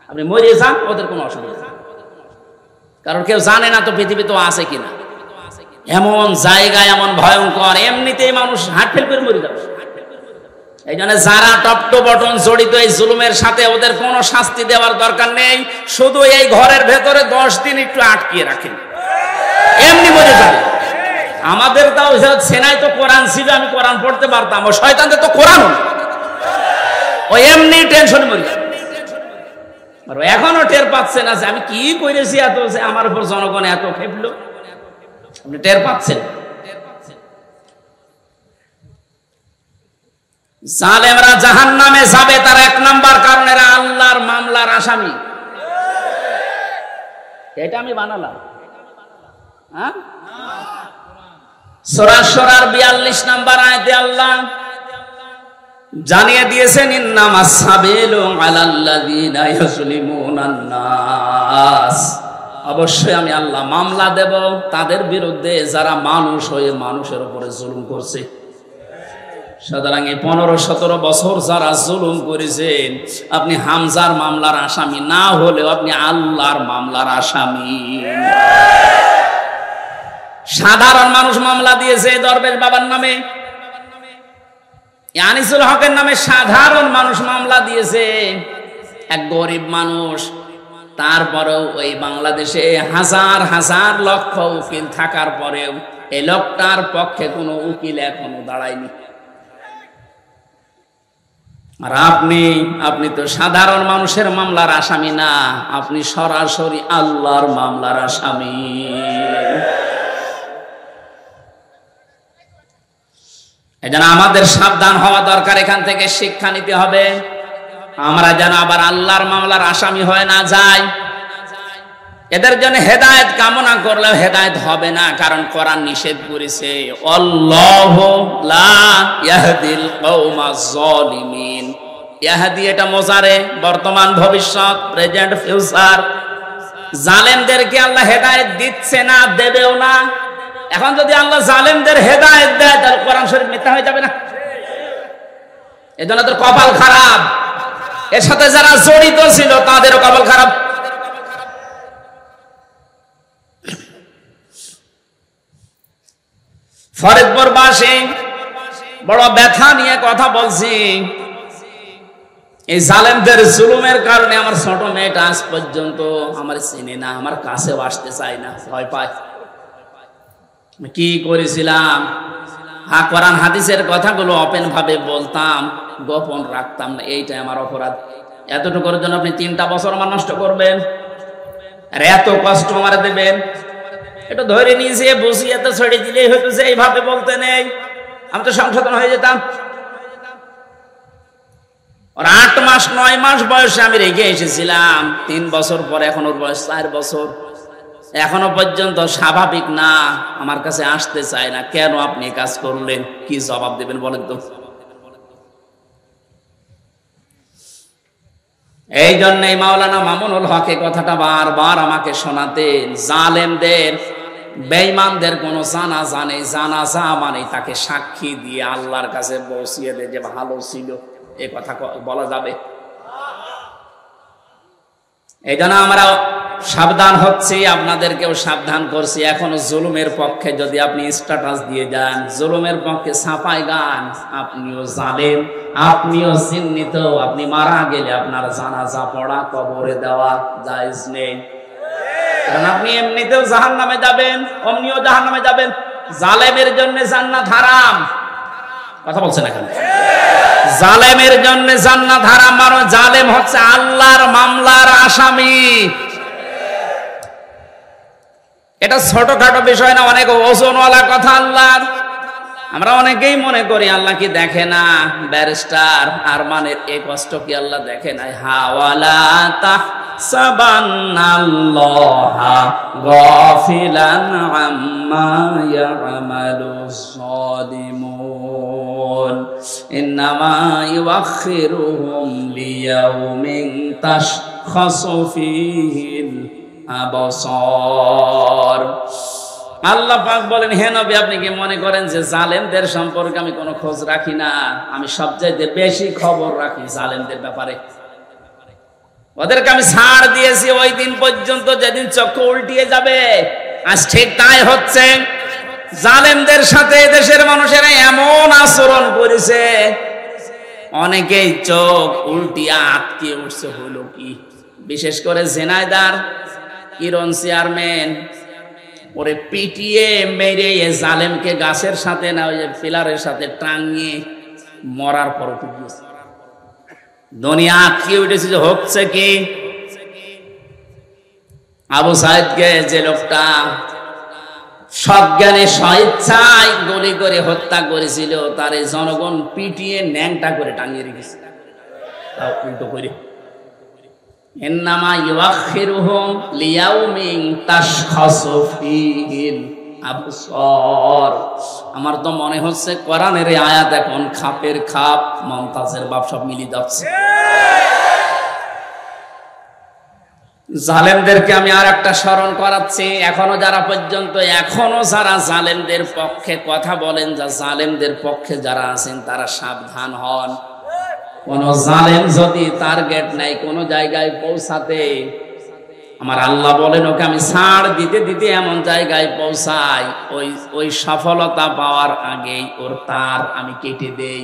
আপনি মরে যান, ওদের কোনো অসুবিধা নেই, কারণ কেউ জানে না তো পৃথিবী তো আছে কিনা। এমন জায়গায় এমন ভয়ঙ্কর, এমনিতেই মানুষ হার্ট ফেল করে মরে যাবে। এই জন্য যারা টপ টু বটন জড়িত এই জুলুমের সাথে, ওদের কোনো শাস্তি দেওয়ার দরকার নেই, শুধু এই ঘরের ভেতরে 10 দিন একটু আটকিয়ে রাখেন, এমনি মরে যাবে। আমাদের তাও সেনাই তো কোরআন ছিল, আমি কোরআন পড়তে পারতাম, ও শয়তানদের তো কোরআন, ও এমনি টেনশন মরে যাবে। এখনো টের পাচ্ছেন না যে আমি কি করেছি, এত আমার উপর জনগণ এত খেপলো, আপনি টের পাচ্ছেন? জালেমরা জাহান্নামে যাবে, তার 1 নাম্বার কারণ এরা আল্লাহর মামলার আসামি। এটা আমি বানালাম। সূরা শুরার 42 নাম্বার আয়াতে আল্লাহ জানিয়ে দিয়েছেন, ইন্নামাস সাবিলু আলাল্লাযিনা ইয়াজলিমুনান নাস, অবশ্যই আমি আল্লাহ মামলা দেব তাদের বিরুদ্ধে যারা মানুষ হয়ে মানুষের উপরে জুলুম করছে। সুতরাং এই 15-17 বছর যারা জুলুম করেছেন, আপনি হামজার মামলার আসামি না হলেও আপনি আল্লাহর মামলার আসামি। সাধারণ মানুষ মামলা দিয়েছে দরবেশ বাবার নামে, আনিসুল হকের নামে সাধারণ মানুষ মামলা দিয়েছে, এক গরিব মানুষ। তারপরেও ওই বাংলাদেশে হাজার হাজার লক্ষ উকিল থাকার পরেও এই লোকটার পক্ষে কোনো উকিল এখনো দাঁড়ায়নি। আর আপনি তো সাধারণ মানুষের মামলার আসামি না, আপনি সরাসরি আল্লাহর মামলার আসামি। এজন্য আমাদের সাবধান হওয়া দরকার, এখান থেকে শিক্ষা নিতে হবে, আমরা যেন আবার আল্লাহর মামলার আসামি হয়ে না যাই। এদের জন্য হেদায়েত কামনা করলেও হেদায়েত হবে না, কারণ কোরআন নিষেধ করেছে, আল্লাহু লা ইয়াহদিল কওমাজ জালিমিন। ইয়াহদি এটা মোজারে, বর্তমান ভবিষ্যৎ, প্রেজেন্ট ফিউচার। জালেমদেরকে আল্লাহ হেদায়েত দিচ্ছে না, দেবেও না। এখন যদি আল্লাহ জালেমদের হেদায়েত দেয়, তাহলে কোরআন শরীফ মিথ্যা হয়ে যাবে না? এজন্য তোর কপাল খারাপ, এর সাথে যারা জড়িত ছিল তাদেরও কপাল খারাপ। ফরিদপুরবাসী বড় ব্যথা নিয়ে কথা বলছি। এই জালেমদের জুলুমের কারণে আমার ছোট মেয়েটা আজ পর্যন্ত আমার চিনে না, আমার কাছেও আসতে চায় না, ভয় পায়। কি করেছিলাম? কোরআন হাদিসের কথাগুলো ওপেন ভাবে বলতাম, গোপন রাখতাম না। এইটাই আমার অপরাধ। এতটুকুর জন্য আপনি 3টা বছর আমার নষ্ট করবেন আর এত কষ্ট আমার দেবেন? এটা ধরে নিয়েছে বুঝিয়ে তো ছেড়ে দিলেই হয়তো যে এইভাবে বলতে নেই, আমি তো সংশোধন হয়ে যেতাম। ওর 8 মাস 9 মাস বয়সে আমি রেখে এসেছিলাম। 3 বছর পরে এখন ওর বয়স 4 বছর, এখনো পর্যন্ত স্বাভাবিক না, আমার কাছে আসতে চায় না। কেন আপনি কাজ করলেন? কি জবাব দেবেন বলেন তো? এই জন্যই মাওলানা মামুনুল হক কথাটা বারবার আমাকে শোনাতেন, জালেমদের বেঈমানদের কোনো জানাজা নেই, জানাজা মানে তাকে সাক্ষী দিয়ে আল্লাহর কাছে পৌঁছিয়ে দেয় যে ভালো ছিল। এ কথা বলা যাবে? এই জন্য আমরা সাবধান হচ্ছি, আপনাদেরকেও সাবধান করছি। এখনো জুলুমের পক্ষে যদি আপনি স্ট্যাটাস দিয়ে যান, জুলুমের পক্ষে ছাপায় গান, আপনিও জালেম, আপনিও চিহ্নিত। আপনি মারা গেলে আপনার জানাজা পড়া, কবরে দেওয়া জায়েজ নেই। কারণ আপনি এমনিতেও জাহান্নামে যাবেন, অমনিও জাহান্নামে যাবেন। জালেমের জন্য জান্নাত হারাম। কথা বলছেন এখানে? জালেমের জন্য জান্নাত হারাম। মানে জালেম হচ্ছে আল্লাহর মামলার আসামি। এটা ছোটখাটো বিষয় না, অনেক ওজনওয়ালা কথা আল্লাহর। আমরা অনেকেই মনে করি আল্লাহ কি দেখে না। ব্যারিস্টার আরমানের এই কষ্ট কি আল্লাহ দেখে না? হাওয়ালা তাহসাবান্নাল্লাহা গাফিলান আম্মা ইয়ামালুস সালিমুন ইন্নামা ইউআখিরুহুম লিয়াউমিন তাশখাসু ফীহিল আবসার। আল্লাহ পাক বলেন, হে নবী, আপনি কি মনে করেন যে জালেমদের সম্পর্কে আমি কোনো খোঁজ রাখি না? আমি সবচাইতে বেশি খবর রাখি জালেমদের ব্যাপারে। ওদেরকে আমি ছাড় দিয়েছি ওই দিন পর্যন্ত যেদিন চক্ষু উল্টিয়ে যাবে। আজ ঠিক তাই হচ্ছে। জালেমদের সাথে দেশের মানুষেরা এমন আচরণ করেছে, অনেকেই চোখ উল্টিয়ে আটকে উঠছে। হলো কি? বিশেষ করে ঝিনাইদহ কিরণ চেয়ারম্যান, ওরে পিটিয়ে মেরে জালেমকে গাছের সাথে না ওই যে পিলারের সাথে টাঙিয়ে মরার পর উঠে গিয়েছে। দুনিয়া আটকে উঠেছে। যে হচ্ছে কি? আবু সাইদকে যে লোকটা সজ্ঞানে স্বেচ্ছায় গুলি করে হত্যা করেছিল, তার জনগণ পিটিয়ে ন্যাংটা করে টাঙিয়ে রেখেছে। তাও উল্টো করে, ইন্নামা ইউআখিরুহুম লিয়াউমিন তাশখাসু ফীহিল আবসার। আমার তো মনে হচ্ছে কোরআনের এই আয়াত এখন খাপের খাপ, মমতাজের বাপ সব মিলিয়ে যাচ্ছে। জালেমদেরকে আমি আর একটা স্মরণ করাচ্ছি। এখনো যারা জালেমদের পক্ষে কথা বলেন, যা জালেমদের পক্ষে যারা আছেন, তারা সাবধান হন। কোন জালেম যদি টার্গেট নাই কোন জায়গায় পৌঁছাতে, আমার আল্লাহ বলেন ওকে আমি ছাড় দিতে দিতে এমন জায়গায় পৌঁছাই, ওই সফলতা পাওয়ার আগেই ওর তার আমি কেটে দেই।